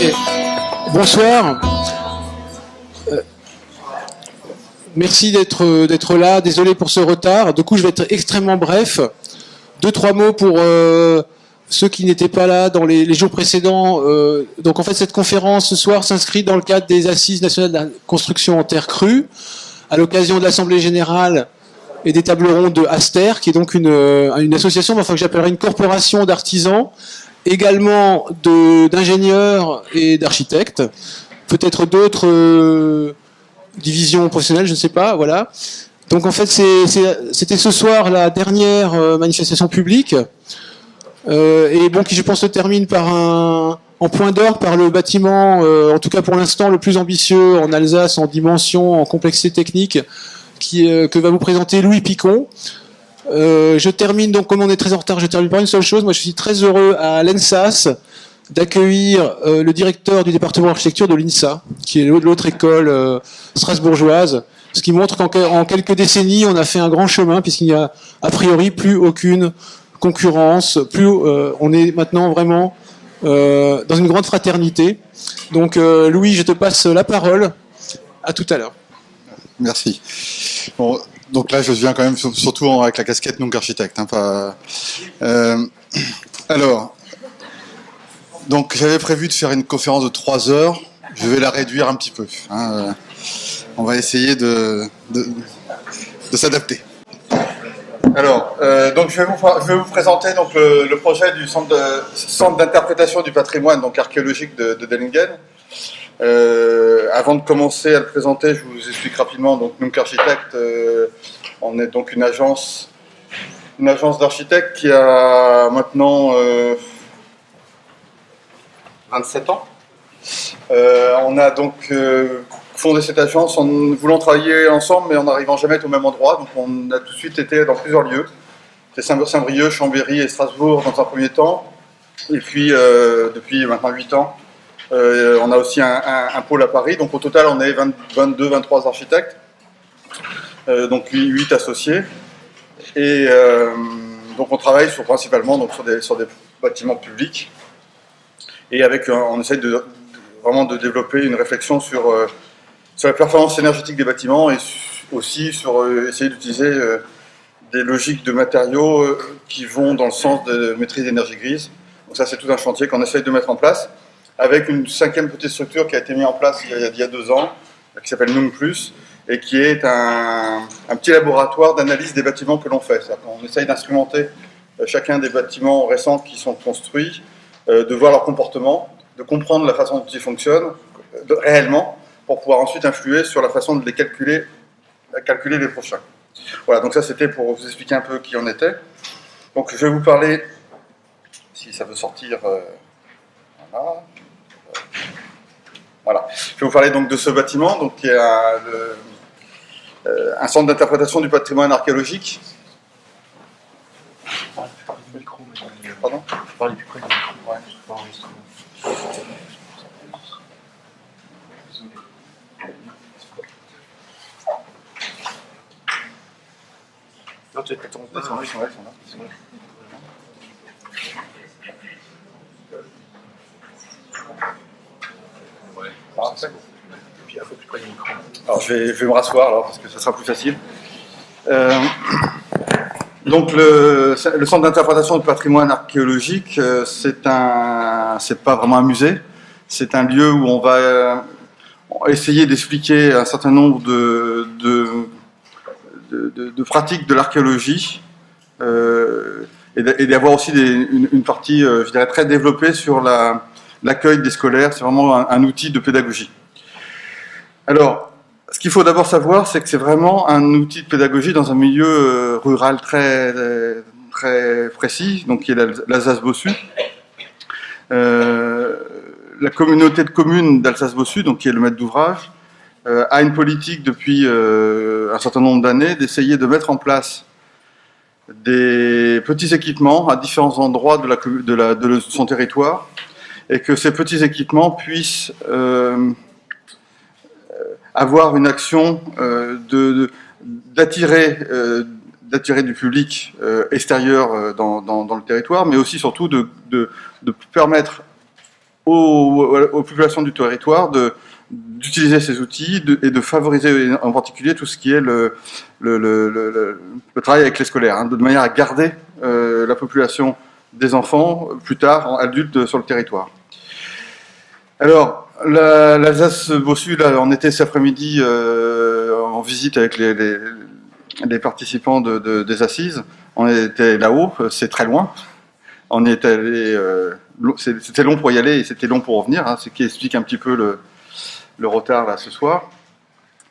Et bonsoir. Merci d'être là. Désolé pour ce retard. Du coup, je vais être extrêmement bref. 2-3 mots pour ceux qui n'étaient pas là dans les jours précédents. Donc, en fait, cette conférence ce soir s'inscrit dans le cadre des Assises nationales de la construction en terre crue, à l'occasion de l'Assemblée générale et des tables rondes de Aster, qui est donc une association, enfin que j'appellerais une corporation d'artisans, également d'ingénieurs et d'architectes, peut-être d'autres divisions professionnelles, je ne sais pas, voilà. Donc en fait, c'était ce soir la dernière manifestation publique, et bon, qui je pense se termine en point d'orgue par le bâtiment, en tout cas pour l'instant le plus ambitieux en Alsace, en dimension, en complexité technique, que va vous présenter Louis Picon. Je termine donc, comme on est très en retard, je termine par une seule chose. Moi, je suis très heureux à l'ENSAS d'accueillir le directeur du département d'architecture de l'INSA, qui est l'autre école strasbourgeoise, ce qui montre qu'en quelques décennies, on a fait un grand chemin, puisqu'il n'y a a priori plus aucune concurrence, on est maintenant vraiment dans une grande fraternité. Donc, Louis, je te passe la parole. À tout à l'heure. Merci. Bon, donc là, je viens quand même surtout avec la casquette donc architecte. Alors, donc j'avais prévu de faire une conférence de 3 heures. Je vais la réduire un petit peu. On va essayer de s'adapter. Alors, donc je vais vous présenter donc le projet du centre d'interprétation du patrimoine donc archéologique de Dellingen. Avant de commencer à le présenter, je vous explique rapidement. Donc, Nunc Architect, on est donc une agence d'architectes qui a maintenant 27 ans. On a donc fondé cette agence en voulant travailler ensemble, mais en n'arrivant jamais à être au même endroit. Donc, on a tout de suite été dans plusieurs lieux. C'est Saint-Brieuc, Chambéry et Strasbourg dans un premier temps. Et puis, depuis maintenant 8 ans, on a aussi un pôle à Paris, donc au total on est 22-23 architectes, donc 8 associés, et donc on travaille principalement donc sur des bâtiments publics, et on essaie vraiment de développer une réflexion sur la performance énergétique des bâtiments, et aussi sur essayer d'utiliser des logiques de matériaux qui vont dans le sens de maîtrise d'énergie grise. Donc ça c'est tout un chantier qu'on essaye de mettre en place, avec une 5e petite structure qui a été mise en place il y a 2 ans, qui s'appelle Num+, et qui est un petit laboratoire d'analyse des bâtiments que l'on fait. On essaye d'instrumenter chacun des bâtiments récents qui sont construits, de voir leur comportement, de comprendre la façon dont ils fonctionnent réellement, pour pouvoir ensuite influer sur la façon de les calculer les prochains. Voilà, donc ça c'était pour vous expliquer un peu qui on était. Donc je vais vous parler, si ça veut sortir... Voilà. Je vais vous parler donc de ce bâtiment, donc qui est un centre d'interprétation du patrimoine archéologique. Pardon ? Parlez plus près du micro. Ouais, je peux enregistrer. Non, tu es pas tombé. Ils sont là. Et puis il faut plus près du micro. Alors je vais me rasseoir alors parce que ça sera plus facile. Donc le centre d'interprétation du patrimoine archéologique, c'est pas vraiment un musée, c'est un lieu où on va essayer d'expliquer un certain nombre de pratiques de l'archéologie, et d'avoir aussi une partie, je dirais, très développée sur l'accueil des scolaires. C'est vraiment un outil de pédagogie. Alors, ce qu'il faut d'abord savoir, c'est que c'est vraiment un outil de pédagogie dans un milieu rural très, très précis, donc qui est l'Alsace-Bossu. La communauté de communes d'Alsace-Bossu, donc qui est le maître d'ouvrage, a une politique depuis un certain nombre d'années d'essayer de mettre en place des petits équipements à différents endroits de son territoire, et que ces petits équipements puissent avoir une action d'attirer du public extérieur dans le territoire, mais aussi surtout de permettre aux populations du territoire d'utiliser ces outils et de favoriser en particulier tout ce qui est le travail avec les scolaires, hein, de manière à garder la population des enfants plus tard adultes sur le territoire. Alors, l'Alsace-Bossu, là, on était cet après-midi en visite avec les participants des assises. On était là-haut, c'est très loin. On est allé, c'était long pour y aller et c'était long pour revenir, hein, ce qui explique un petit peu le retard là ce soir.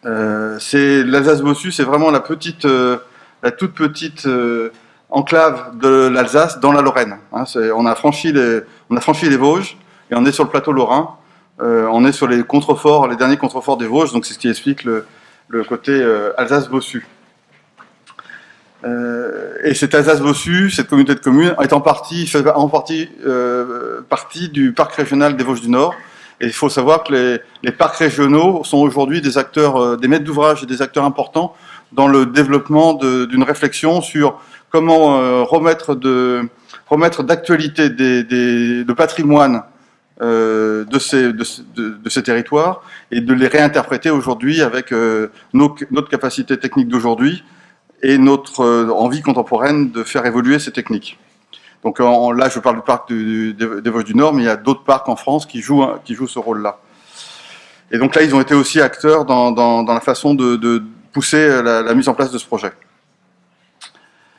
C'est l'Alsace-Bossu, c'est vraiment la toute petite enclave de l'Alsace dans la Lorraine. Hein, on a franchi les Vosges et on est sur le plateau lorrain. On est sur les contreforts, les derniers contreforts des Vosges, donc c'est ce qui explique le côté Alsace-Bossu. Et cette Alsace-Bossu, cette communauté de communes, fait en partie partie du parc régional des Vosges du Nord. Et il faut savoir que les parcs régionaux sont aujourd'hui des acteurs, des maîtres d'ouvrage et des acteurs importants dans le développement d'une réflexion sur comment remettre d'actualité de patrimoine de ces territoires et de les réinterpréter aujourd'hui avec notre capacité technique d'aujourd'hui et notre envie contemporaine de faire évoluer ces techniques. Donc là, je parle du parc des Vosges du Nord, mais il y a d'autres parcs en France qui jouent ce rôle-là. Et donc là, ils ont été aussi acteurs dans la façon de pousser la mise en place de ce projet.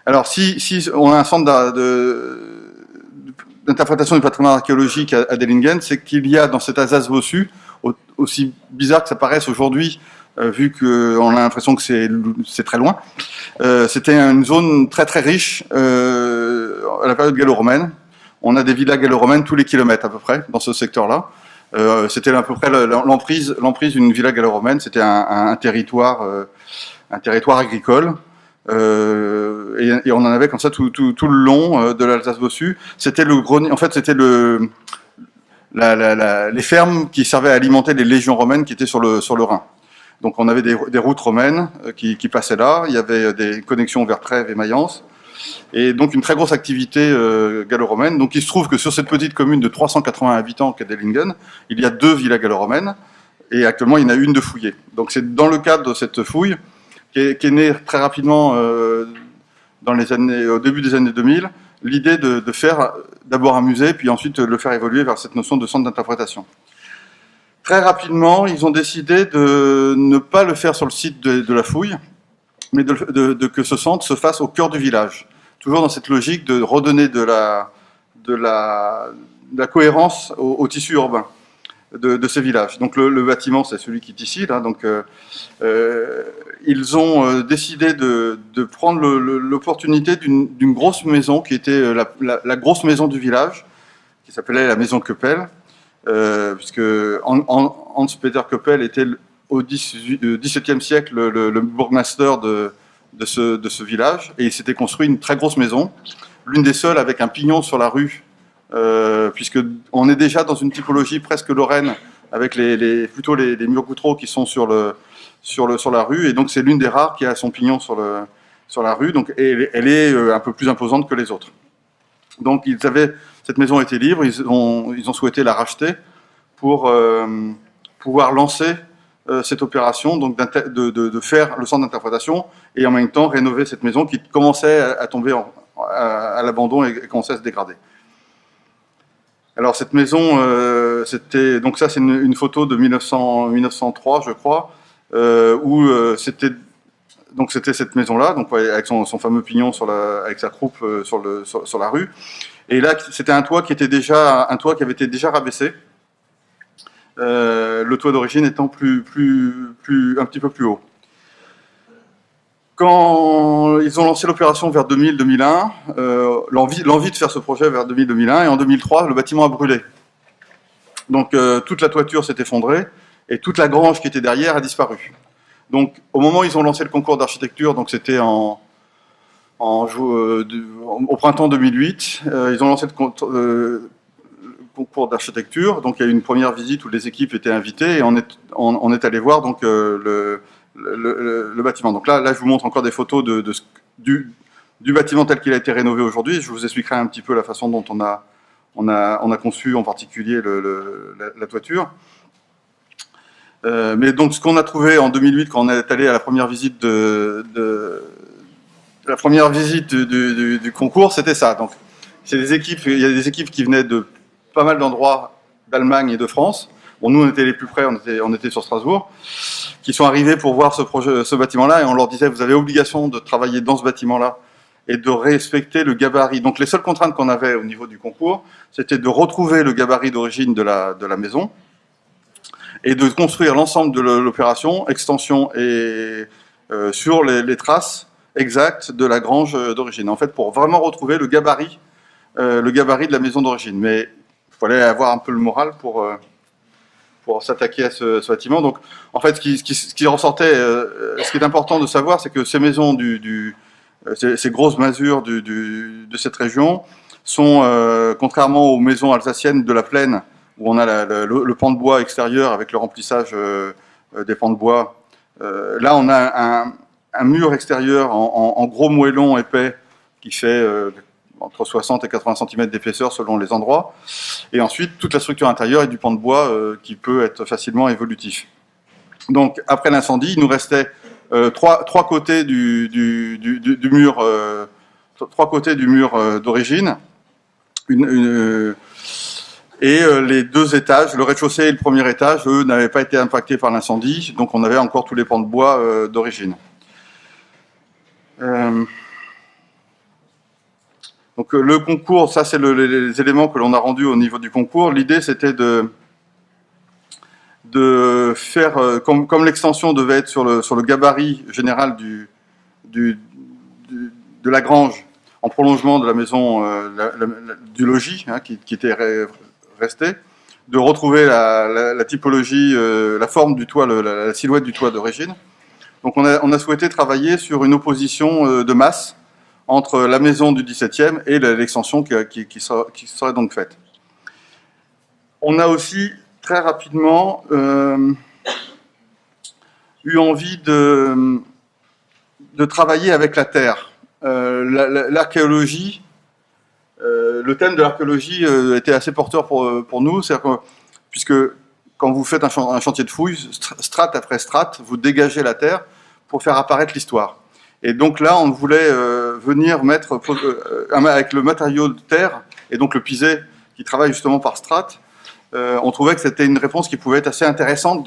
Alors, si on a un centre d'interprétation du patrimoine archéologique à Dellingen, c'est qu'il y a dans cet Alsace-Bossu, aussi bizarre que ça paraisse aujourd'hui, vu qu'on a l'impression que c'est très loin, c'était une zone très très riche à la période gallo-romaine. On a des villas gallo-romaines tous les kilomètres à peu près dans ce secteur-là. C'était à peu près l'emprise d'une villa gallo-romaine. C'était un territoire agricole. Et on en avait comme ça tout le long de l'Alsace-Bossu. C'était le grenier. En fait, c'était les fermes qui servaient à alimenter les légions romaines qui étaient sur le Rhin. Donc on avait des routes romaines qui passaient là. Il y avait des connexions vers Trèves et Mayence. Et donc une très grosse activité gallo-romaine. Donc il se trouve que sur cette petite commune de 380 habitants qu'est Dellingen, il y a 2 villas gallo-romaines. Et actuellement, il y en a une de fouillée. Donc c'est dans le cadre de cette fouille qui est née très rapidement au début des années 2000, l'idée de faire d'abord un musée, puis ensuite le faire évoluer vers cette notion de centre d'interprétation. Très rapidement, ils ont décidé de ne pas le faire sur le site de la fouille, mais que ce centre se fasse au cœur du village. Toujours dans cette logique de redonner de la cohérence au tissu urbain de ces villages. Donc le bâtiment, c'est celui qui est ici, là. Donc ils ont décidé de prendre l'opportunité d'une grosse maison qui était la grosse maison du village, qui s'appelait la maison Köppel, puisque Hans-Peter Köppel était au XVIIe siècle le bourgmestre de ce village, et il s'était construit une très grosse maison, l'une des seules avec un pignon sur la rue, puisque on est déjà dans une typologie presque lorraine, avec plutôt les murs goutreaux qui sont sur la rue, et donc c'est l'une des rares qui a son pignon sur la rue, donc elle est un peu plus imposante que les autres. Donc cette maison était libre, ils ont souhaité la racheter pour pouvoir lancer cette opération, donc de faire le centre d'interprétation et en même temps rénover cette maison qui commençait à tomber à l'abandon et commençait à se dégrader. Alors cette maison, donc ça c'est une photo de 1903 je crois, où c'était cette maison-là, donc avec son fameux pignon avec sa croupe sur la rue. Et là, c'était un toit qui avait été déjà rabaissé. Le toit d'origine étant un petit peu plus haut. Quand ils ont lancé l'opération vers 2000-2001, l'envie de faire ce projet vers 2000-2001, et en 2003, le bâtiment a brûlé. Donc toute la toiture s'est effondrée et toute la grange qui était derrière a disparu. Donc au moment où ils ont lancé le concours d'architecture, donc c'était au printemps 2008, ils ont lancé le concours d'architecture. Donc il y a eu une première visite où les équipes étaient invitées et on est allé voir donc le bâtiment. Donc là, je vous montre encore des photos du bâtiment tel qu'il a été rénové aujourd'hui. Je vous expliquerai un petit peu la façon dont on a conçu en particulier la toiture. Mais donc ce qu'on a trouvé en 2008 quand on est allé à la première visite du concours, c'était ça. Donc c'est des équipes, il y a des équipes qui venaient de pas mal d'endroits d'Allemagne et de France. Bon, nous on était les plus près, on était sur Strasbourg, qui sont arrivés pour voir ce bâtiment-là, et on leur disait vous avez obligation de travailler dans ce bâtiment-là et de respecter le gabarit. Donc les seules contraintes qu'on avait au niveau du concours, c'était de retrouver le gabarit d'origine de la maison et de construire l'ensemble de l'opération, extension et sur les traces exactes de la grange d'origine. En fait, pour vraiment retrouver le gabarit de la maison d'origine. Mais il fallait avoir un peu le moral pour s'attaquer à ce bâtiment. Donc, en fait, ce qui ressortait, ce qui est important de savoir, c'est que ces maisons ces grosses masures de cette région sont, contrairement aux maisons alsaciennes de la plaine, où on a le pan de bois extérieur avec le remplissage des pans de bois. Là, on a un mur extérieur en gros moellon épais qui fait entre 60 et 80 cm d'épaisseur selon les endroits. Et ensuite, toute la structure intérieure est du pan de bois qui peut être facilement évolutif. Donc, après l'incendie, il nous restait trois côtés du mur, trois côtés du mur d'origine, et les deux étages, le rez-de-chaussée et le premier étage, eux, n'avaient pas été impactés par l'incendie, donc on avait encore tous les pans de bois d'origine. Donc le concours, ça c'est les éléments que l'on a rendus au niveau du concours. L'idée c'était de faire, comme l'extension devait être sur le gabarit général de la grange, en prolongement de la maison du logis qui était resté, de retrouver la typologie, la forme du toit, la silhouette du toit d'origine. Donc on a souhaité travailler sur une opposition de masse entre la maison du 17e et l'extension qui serait donc faite. On a aussi très rapidement eu envie de travailler avec la terre. L'archéologie, le thème de l'archéologie était assez porteur pour nous, c'est-à-dire que, puisque quand vous faites un chantier de fouilles, strate après strate, vous dégagez la terre pour faire apparaître l'histoire. Et donc là, on voulait venir mettre, avec le matériau de terre, et donc le pisé, qui travaille justement par strate, on trouvait que c'était une réponse qui pouvait être assez intéressante.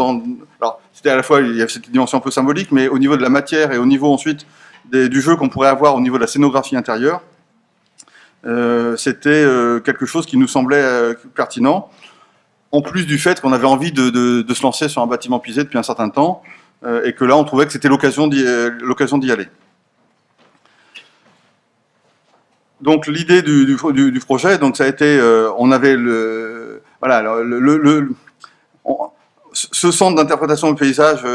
Alors, c'était à la fois, il y avait cette dimension un peu symbolique, mais au niveau de la matière et au niveau ensuite du jeu qu'on pourrait avoir au niveau de la scénographie intérieure, c'était quelque chose qui nous semblait pertinent, en plus du fait qu'on avait envie de se lancer sur un bâtiment pisé depuis un certain temps, et que là, on trouvait que c'était l'occasion d'y aller. Donc l'idée du projet, donc ça a été, on avait ce centre d'interprétation du paysage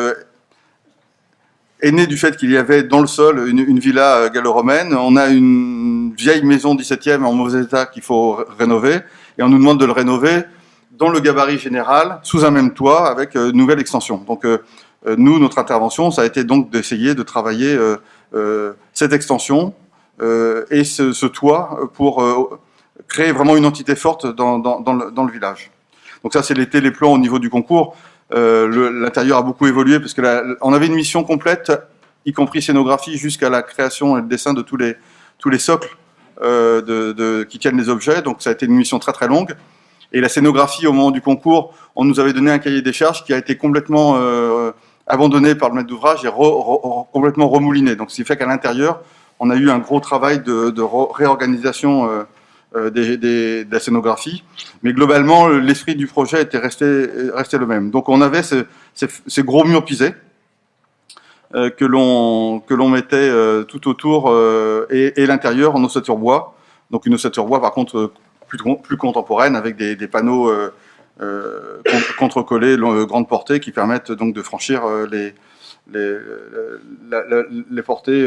est né du fait qu'il y avait dans le sol une villa gallo-romaine. On a une vieille maison 17e en mauvais état qu'il faut rénover, et on nous demande de le rénover dans le gabarit général, sous un même toit, avec une nouvelle extension. Donc nous, notre intervention, ça a été donc d'essayer de travailler cette extension et ce toit pour créer vraiment une entité forte dans le village. Donc ça, c'était les plans au niveau du concours. L'intérieur a beaucoup évolué parce que on avait une mission complète, y compris scénographie, jusqu'à la création et le dessin de tous les socles qui tiennent les objets. Donc ça a été une mission très très longue. Et la scénographie, au moment du concours, on nous avait donné un cahier des charges qui a été complètement abandonné par le maître d'ouvrage et complètement remouliné. Donc ce qui fait qu'à l'intérieur, on a eu un gros travail de réorganisation de la scénographie, mais globalement l'esprit du projet était resté le même. Donc on avait ces gros murs pisés que l'on mettait tout autour et l'intérieur en ossature bois. Donc une ossature bois par contre plus contemporaine avec des panneaux contre-collés grande portée qui permettent donc de franchir les portées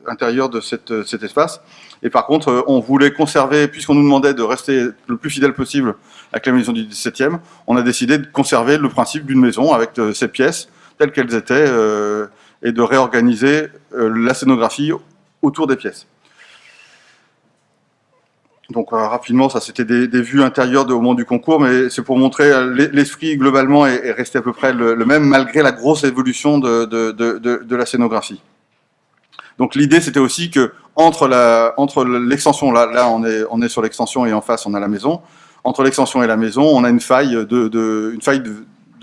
intérieures de cet espace. Et par contre, on voulait conserver, puisqu'on nous demandait de rester le plus fidèle possible avec la maison du 17e, on a décidé de conserver le principe d'une maison avec ses pièces telles qu'elles étaient et de réorganiser la scénographie autour des pièces. Donc rapidement, ça c'était des vues intérieures au moment du concours, mais c'est pour montrer l'esprit globalement est resté à peu près le même malgré la grosse évolution de la scénographie. Donc l'idée c'était aussi que entre l'extension, là on est sur l'extension et en face on a la maison. Entre l'extension et la maison, on a une faille de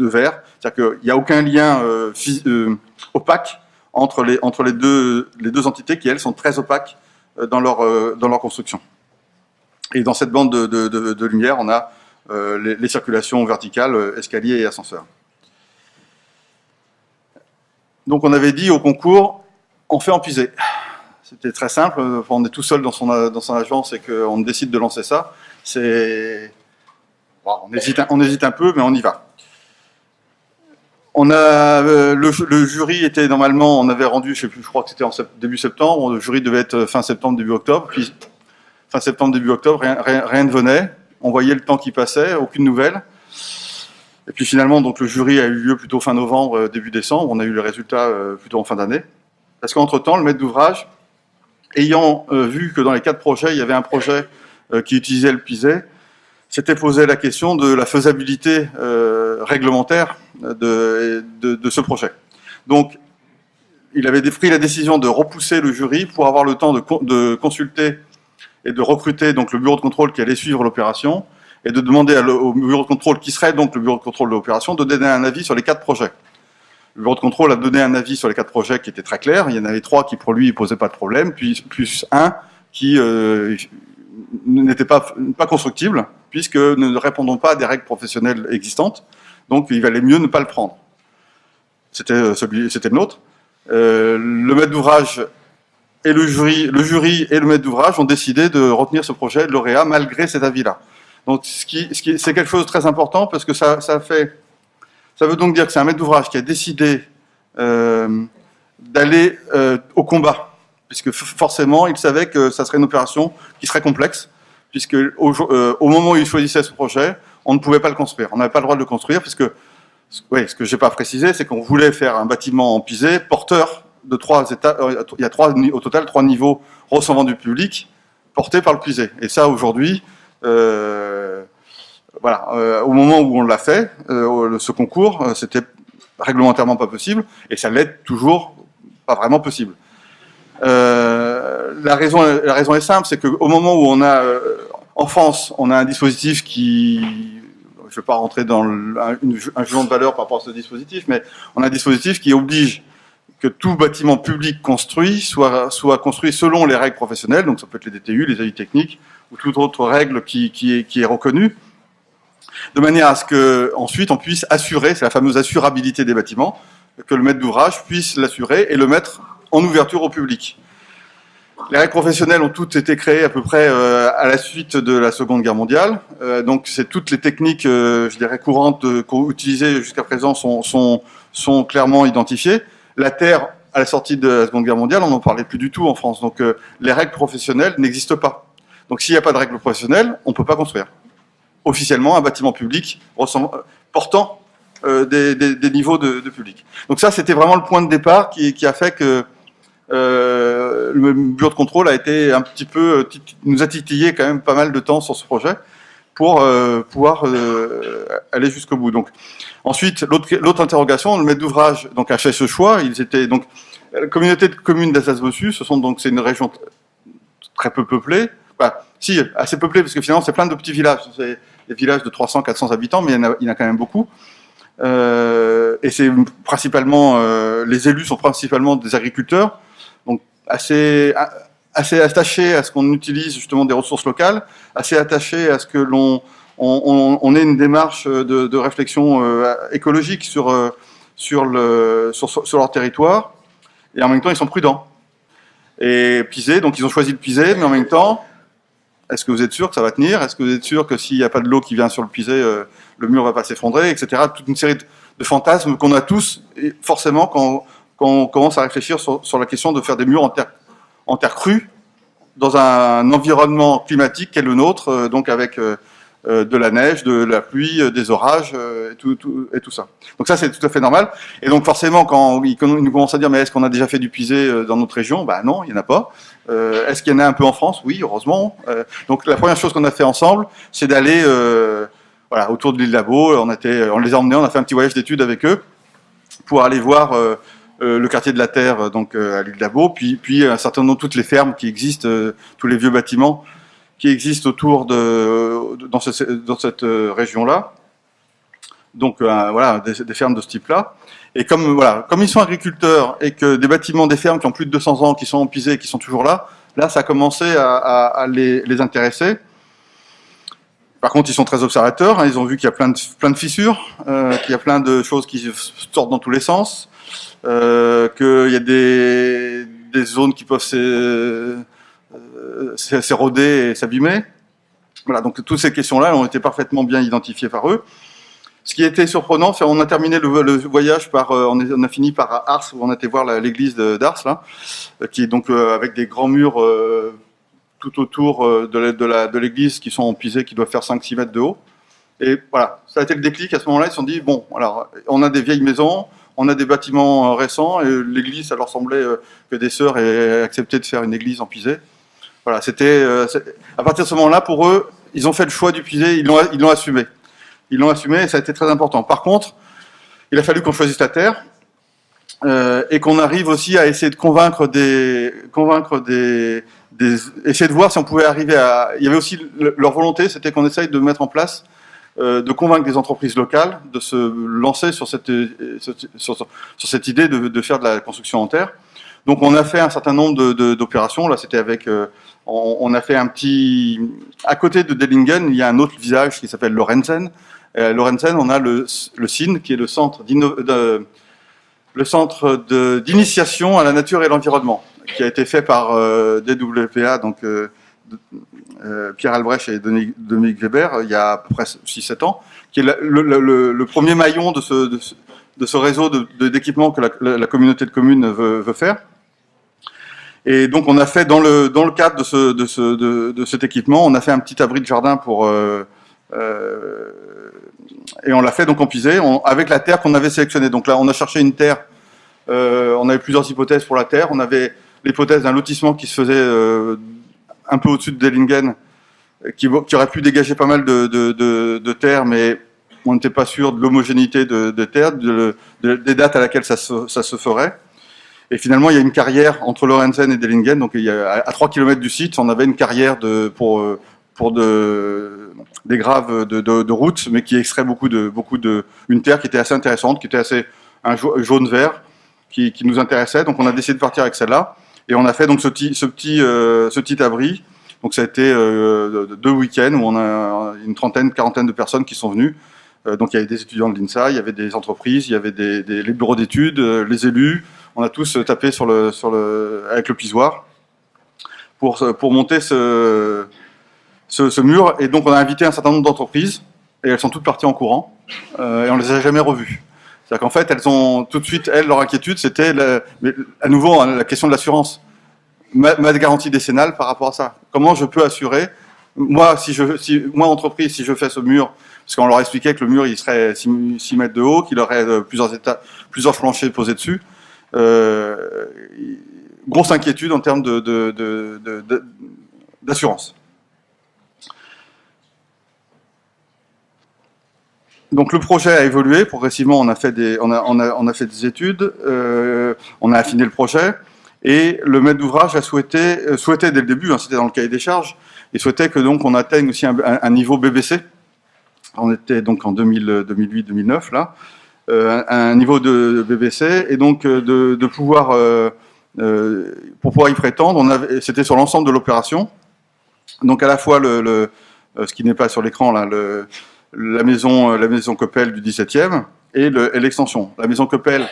verre, c'est-à-dire qu'il n'y a aucun lien opaque entre les deux entités qui elles sont très opaques dans leur construction. Et dans cette bande de lumière, on a les circulations verticales, escalier et ascenseur. Donc on avait dit au concours, on fait en pisé. C'était très simple, on est tout seul dans son agence et qu'on décide de lancer ça. On hésite un peu, mais on y va. On a le jury était normalement, on avait rendu, je crois que c'était début septembre. Le jury devait être fin septembre, début octobre. Puis fin septembre, début octobre, rien ne venait. On voyait le temps qui passait, aucune nouvelle. Et puis finalement, donc le jury a eu lieu plutôt fin novembre, début décembre. On a eu les résultats plutôt en fin d'année. Parce qu'entre-temps, le maître d'ouvrage, ayant vu que dans les 4 projets, il y avait un projet qui utilisait le pisé, s'était posé la question de la faisabilité réglementaire de ce projet. Donc, il avait pris la décision de repousser le jury pour avoir le temps de consulter et de recruter donc le bureau de contrôle qui allait suivre l'opération et de demander au bureau de contrôle, qui serait donc le bureau de contrôle de l'opération, de donner un avis sur les 4 projets. Le bureau de contrôle a donné un avis sur les 4 projets qui était très clair. Il y en avait 3 qui, pour lui, ne posaient pas de problème, puis plus un qui n'était pas constructible, puisque nous ne répondons pas à des règles professionnelles existantes. Donc, il valait mieux ne pas le prendre. C'était le nôtre. Le maître d'ouvrage et le jury et le maître d'ouvrage ont décidé de retenir ce projet de lauréat malgré cet avis-là. Donc, c'est quelque chose de très important parce que ça veut donc dire que c'est un maître d'ouvrage qui a décidé d'aller au combat, puisque forcément, il savait que ça serait une opération qui serait complexe, puisque au moment où il choisissait ce projet, on ne pouvait pas le construire. On n'avait pas le droit de le construire, puisque ce que je n'ai pas précisé, c'est qu'on voulait faire un bâtiment en pisé porteur de 3 étages. Il y a au total 3 niveaux recevant du public portés par le pisé. Et ça, aujourd'hui, au moment où on l'a fait, ce concours, c'était réglementairement pas possible, et ça l'est toujours pas vraiment possible. La raison est simple, c'est qu'au moment où on a, en France, on a un dispositif qui, je ne vais pas rentrer dans un jugement de valeur par rapport à ce dispositif, mais on a un dispositif qui oblige que tout bâtiment public construit soit construit selon les règles professionnelles, donc ça peut être les DTU, les avis techniques, ou toute autre règle qui est reconnue, de manière à ce qu'ensuite on puisse assurer, c'est la fameuse assurabilité des bâtiments, que le maître d'ouvrage puisse l'assurer et le mettre en ouverture au public. Les règles professionnelles ont toutes été créées à peu près à la suite de la Seconde Guerre mondiale. Donc c'est toutes les techniques, je dirais, courantes qu'on utilisait jusqu'à présent sont clairement identifiées. La terre, à la sortie de la Seconde Guerre mondiale, on n'en parlait plus du tout en France. Donc les règles professionnelles n'existent pas. Donc s'il n'y a pas de règles professionnelles, on ne peut pas construire officiellement un bâtiment public portant des niveaux de public. Donc ça, c'était vraiment le point de départ qui a fait que le bureau de contrôle a été un petit peu, nous a titillé quand même pas mal de temps sur ce projet pour pouvoir aller jusqu'au bout. Donc ensuite, l'autre interrogation, le maître d'ouvrage donc a fait ce choix. Ils étaient donc la communauté de communes d'Alsace-Bossus. C'est une région très peu peuplée. Si, assez peuplée parce que finalement c'est plein de petits villages. C'est des villages de 300-400 habitants, mais il y en a quand même beaucoup. Et c'est principalement les élus sont principalement des agriculteurs, donc assez attachés à ce qu'on utilise justement des ressources locales, assez attachés à ce que on ait une démarche de réflexion écologique sur leur territoire, et en même temps ils sont prudents. Et pisé, donc ils ont choisi de piser, mais en même temps, est-ce que vous êtes sûr que ça va tenir? Est-ce que vous êtes sûr que s'il n'y a pas de l'eau qui vient sur le pisé, le mur va pas s'effondrer, etc. Toute une série de fantasmes qu'on a tous, et forcément, quand on commence à réfléchir sur la question de faire des murs en terre crue, dans un environnement climatique qu'est le nôtre, donc avec de la neige, de la pluie, des orages, et tout ça. Donc ça, c'est tout à fait normal. Et donc forcément, quand ils nous commencent à dire, mais est-ce qu'on a déjà fait du pisé dans notre région? Ben non, il n'y en a pas. Est-ce qu'il y en a un peu en France? Oui, heureusement. Donc la première chose qu'on a fait ensemble, c'est d'aller voilà, autour de l'île Labo. On les a emmenés, on a fait un petit voyage d'études avec eux pour aller voir le quartier de la Terre, donc à l'île Labo, puis un certain nombre, toutes les fermes qui existent, tous les vieux bâtiments qui existent autour dans cette région-là. Donc voilà, des fermes de ce type-là. Et comme ils sont agriculteurs et que des bâtiments, des fermes qui ont plus de 200 ans, qui sont en pisé, qui sont toujours là, ça a commencé à les intéresser. Par contre, ils sont très observateurs. Hein, ils ont vu qu'il y a plein de fissures, qu'il y a plein de choses qui sortent dans tous les sens, qu'il y a des zones qui peuvent s'éroder et s'abîmer. Voilà, donc toutes ces questions-là ont été parfaitement bien identifiées par eux. Ce qui était surprenant, c'est qu'on a terminé le voyage on a fini par Ars, où on a été voir l'église d'Ars, là, qui est donc avec des grands murs tout autour de l'église qui sont en pisé, qui doivent faire 5-6 mètres de haut. Et voilà, ça a été le déclic. À ce moment-là, ils se sont dit, bon, alors, on a des vieilles maisons, on a des bâtiments récents, et l'église, ça leur semblait que des sœurs aient accepté de faire une église en pisé. Voilà, à partir de ce moment-là, pour eux, ils ont fait le choix du pisé, ils l'ont assumé. Ils l'ont assumé et ça a été très important. Par contre, il a fallu qu'on choisisse la terre et qu'on arrive aussi à essayer de essayer de voir si on pouvait arriver à... Il y avait aussi leur volonté, c'était qu'on essaye de mettre en place, de convaincre des entreprises locales de se lancer sur cette idée de faire de la construction en terre. Donc on a fait un certain nombre d'opérations. Là, c'était avec... on a fait un petit... À côté de Dellingen, il y a un autre village qui s'appelle Lorenzen. Lorenzen, on a le CIN, qui est le centre d'initiation à la nature et l'environnement, qui a été fait par DWPA, donc Pierre Albrecht et Dominique Weber, il y a à peu près 6-7 ans, qui est le premier maillon de ce réseau d'équipements que la communauté de communes veut faire. Et donc on a fait dans le cadre de cet équipement, on a fait un petit abri de jardin et on l'a fait donc en pisé avec la terre qu'on avait sélectionnée. Donc là, on a cherché une terre. On avait plusieurs hypothèses pour la terre. On avait l'hypothèse d'un lotissement qui se faisait un peu au-dessus de Dellingen, qui aurait pu dégager pas mal de terre, mais on n'était pas sûr de l'homogénéité de terre, des dates à laquelle ça se ferait. Et finalement, il y a une carrière entre Lorenzen et Dellingen. Donc, à 3 km du site, on avait une carrière pour des graves de route, mais qui extrait une terre qui était assez intéressante, qui était assez jaune-vert, qui nous intéressait. Donc on a décidé de partir avec celle-là, et on a fait donc ce petit abri. Donc ça a été 2 week-ends où on a une quarantaine de personnes qui sont venues. Donc il y avait des étudiants de l'INSA, il y avait des entreprises, il y avait les bureaux d'études, les élus. On a tous tapé avec le pisoir pour monter ce mur, et donc on a invité un certain nombre d'entreprises, et elles sont toutes parties en courant, et on les a jamais revues. C'est-à-dire qu'en fait, elles ont tout de suite, leur inquiétude, c'était à nouveau la question de l'assurance. Ma garantie décennale par rapport à ça. Comment je peux assurer, moi entreprise, si je fais ce mur, parce qu'on leur expliquait que le mur il serait 6 mètres de haut, qu'il aurait plusieurs planchers posés dessus. Grosse inquiétude en termes d'assurance. Donc le projet a évolué progressivement. On a fait des études, on a affiné le projet, et le maître d'ouvrage a souhaité dès le début, c'était dans le cahier des charges, il souhaitait que donc on atteigne aussi un niveau BBC. On était donc en 2008-2009 là, un niveau de BBC, et donc de pouvoir pour pouvoir y prétendre, c'était sur l'ensemble de l'opération. Donc à la fois ce qui n'est pas sur l'écran là, la maison Coppel du 17e et l'extension. La maison Coppel,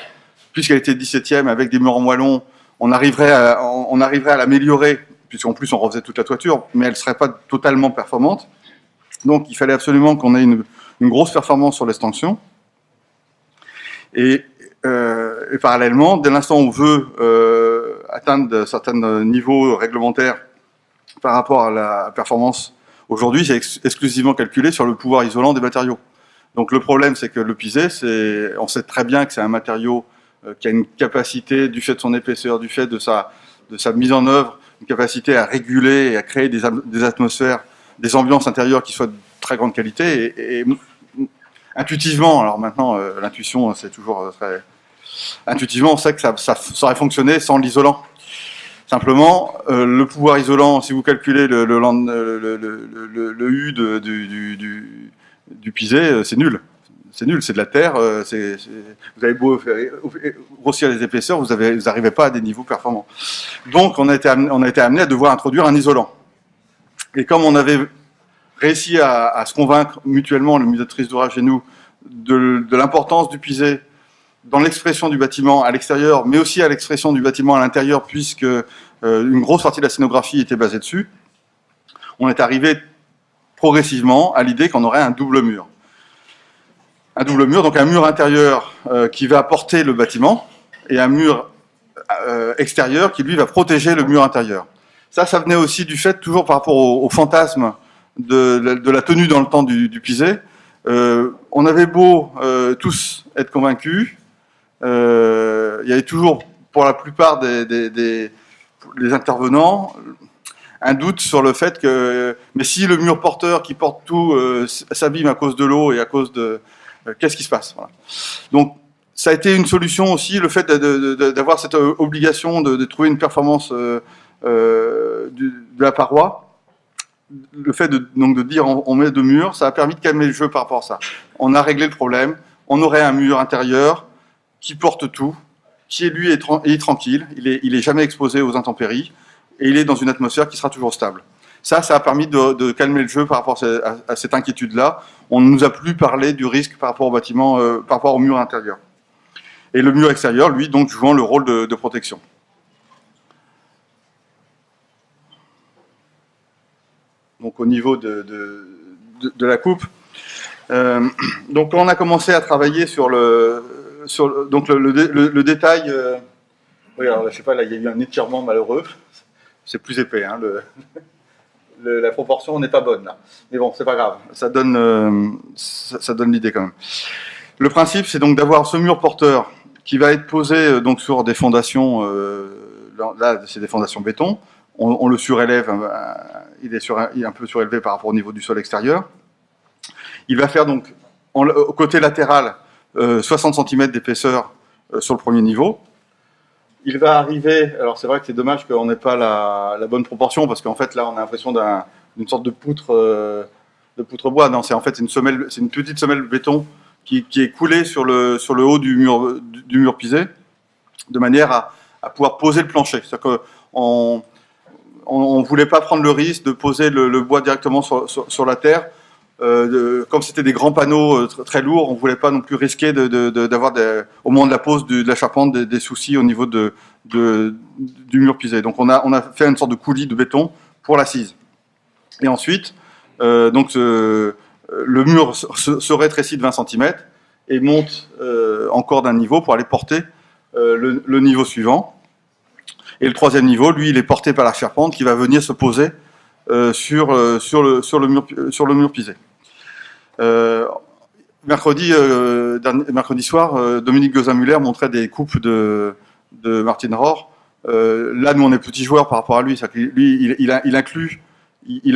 puisqu'elle était 17e avec des murs en moellon, on arriverait à l'améliorer, puisqu'en plus on refaisait toute la toiture, mais elle ne serait pas totalement performante. Donc il fallait absolument qu'on ait une grosse performance sur l'extension. Et parallèlement, dès l'instant où on veut atteindre certains niveaux réglementaires par rapport à la performance, aujourd'hui, c'est exclusivement calculé sur le pouvoir isolant des matériaux. Donc le problème, c'est que le pisé, on sait très bien que c'est un matériau qui a une capacité, du fait de son épaisseur, du fait de sa mise en œuvre, une capacité à réguler et à créer des atmosphères, des ambiances intérieures qui soient de très grande qualité. Et intuitivement, alors maintenant, l'intuition, c'est toujours très... Intuitivement, on sait que ça aurait fonctionné sans l'isolant. Simplement, le pouvoir isolant, si vous calculez le U du pisé, c'est nul. C'est nul, c'est de la terre. Vous avez beau grossir les épaisseurs, vous n'arrivez pas à des niveaux performants. Donc, on a été amené à devoir introduire un isolant. Et comme on avait réussi à se convaincre mutuellement, le musée d'ouvrage et nous, de l'importance du pisé dans l'expression du bâtiment à l'extérieur, mais aussi à l'expression du bâtiment à l'intérieur, puisque une grosse partie de la scénographie était basée dessus, on est arrivé progressivement à l'idée qu'on aurait un double mur. Un double mur, donc un mur intérieur qui va porter le bâtiment, et un mur extérieur qui, lui, va protéger le mur intérieur. Ça venait aussi du fait, toujours par rapport au fantasme de la tenue dans le temps du pisé. On avait beau tous être convaincus, il y avait toujours, pour la plupart des intervenants, un doute sur le fait que, mais si le mur porteur qui porte tout s'abîme à cause de l'eau et à cause de... qu'est-ce qui se passe, voilà. Donc, ça a été une solution aussi, le fait d'avoir cette obligation de trouver une performance de la paroi. Le fait donc de dire on met deux murs, ça a permis de calmer le jeu par rapport à ça. On a réglé le problème. On aurait un mur intérieur qui porte tout, qui lui est tranquille, il est jamais exposé aux intempéries, et il est dans une atmosphère qui sera toujours stable. Ça a permis de calmer le jeu par rapport à cette inquiétude-là. On ne nous a plus parlé du risque par rapport au bâtiment, par rapport au mur intérieur. Et le mur extérieur, lui, donc jouant le rôle de protection. Donc au niveau de la coupe. Donc on a commencé à travailler sur le détail. Oui, alors je sais pas, là il y a eu un étirement malheureux. C'est plus épais, hein, la proportion n'est pas bonne là. Mais bon, c'est pas grave, ça donne l'idée quand même. Le principe, c'est donc d'avoir ce mur porteur qui va être posé donc sur des fondations. Là, c'est des fondations béton. On le surélève, il est un peu surélevé par rapport au niveau du sol extérieur. Il va faire donc, au côté latéral, 60 cm d'épaisseur sur le premier niveau. Il va arriver, alors c'est vrai que c'est dommage qu'on n'ait pas la bonne proportion, parce qu'en fait là on a l'impression d'une sorte de poutre bois. Non, c'est une petite semelle béton qui est coulée sur le haut du mur pisé, de manière à pouvoir poser le plancher. C'est-à-dire qu'on on voulait pas prendre le risque de poser le bois directement sur la terre. Comme c'était des grands panneaux très lourds, on voulait pas non plus risquer d'avoir au moment de la pose de la charpente des soucis au niveau du mur pisé. Donc on a fait une sorte de coulis de béton pour l'assise. Et ensuite, le mur se rétrécit de 20 cm et monte encore d'un niveau pour aller porter le niveau suivant. Et le troisième niveau, lui, il est porté par la charpente qui va venir se poser sur le mur pisé. Mercredi soir, Dominique Gozin-Muller montrait des coupes de Martin Rohr. Là, nous, on est petits joueurs par rapport à lui. Lui, il inclut des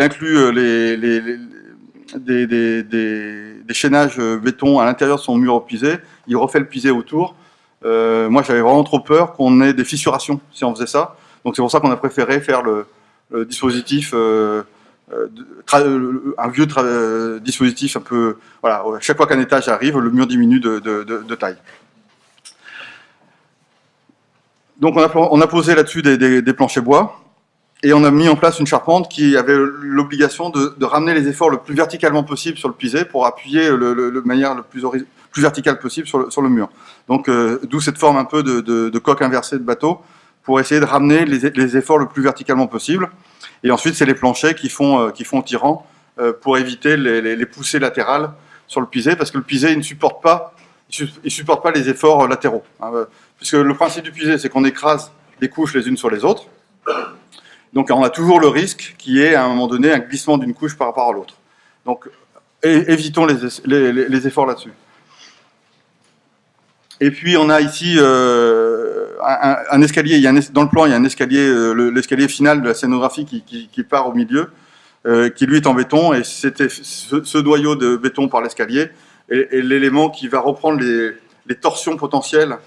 chaînages béton à l'intérieur de son mur pisé. Il refait le pisé autour. Moi, j'avais vraiment trop peur qu'on ait des fissurations si on faisait ça. Donc, c'est pour ça qu'on a préféré faire le dispositif, un vieux dispositif un peu... Voilà, chaque fois qu'un étage arrive, le mur diminue de taille. Donc, on a posé là-dessus des planchers bois et on a mis en place une charpente qui avait l'obligation de ramener les efforts le plus verticalement possible sur le pisé pour appuyer de manière le plus verticale possible sur le mur. Donc, d'où cette forme un peu de coque inversée de bateau pour essayer de ramener les efforts le plus verticalement possible. Et ensuite, c'est les planchers qui font tirant pour éviter les poussées latérales sur le pisé, parce que le pisé, il ne supporte pas les efforts latéraux. Hein, puisque le principe du pisé, c'est qu'on écrase les couches les unes sur les autres. Donc, on a toujours le risque qu'il y ait, à un moment donné, un glissement d'une couche par rapport à l'autre. Donc, évitons les efforts là-dessus. Et puis, on a ici un escalier, dans le plan, il y a un escalier, l'escalier final de la scénographie qui part au milieu, qui lui est en béton, et c'était ce noyau de béton par l'escalier est l'élément qui va reprendre les torsions potentielles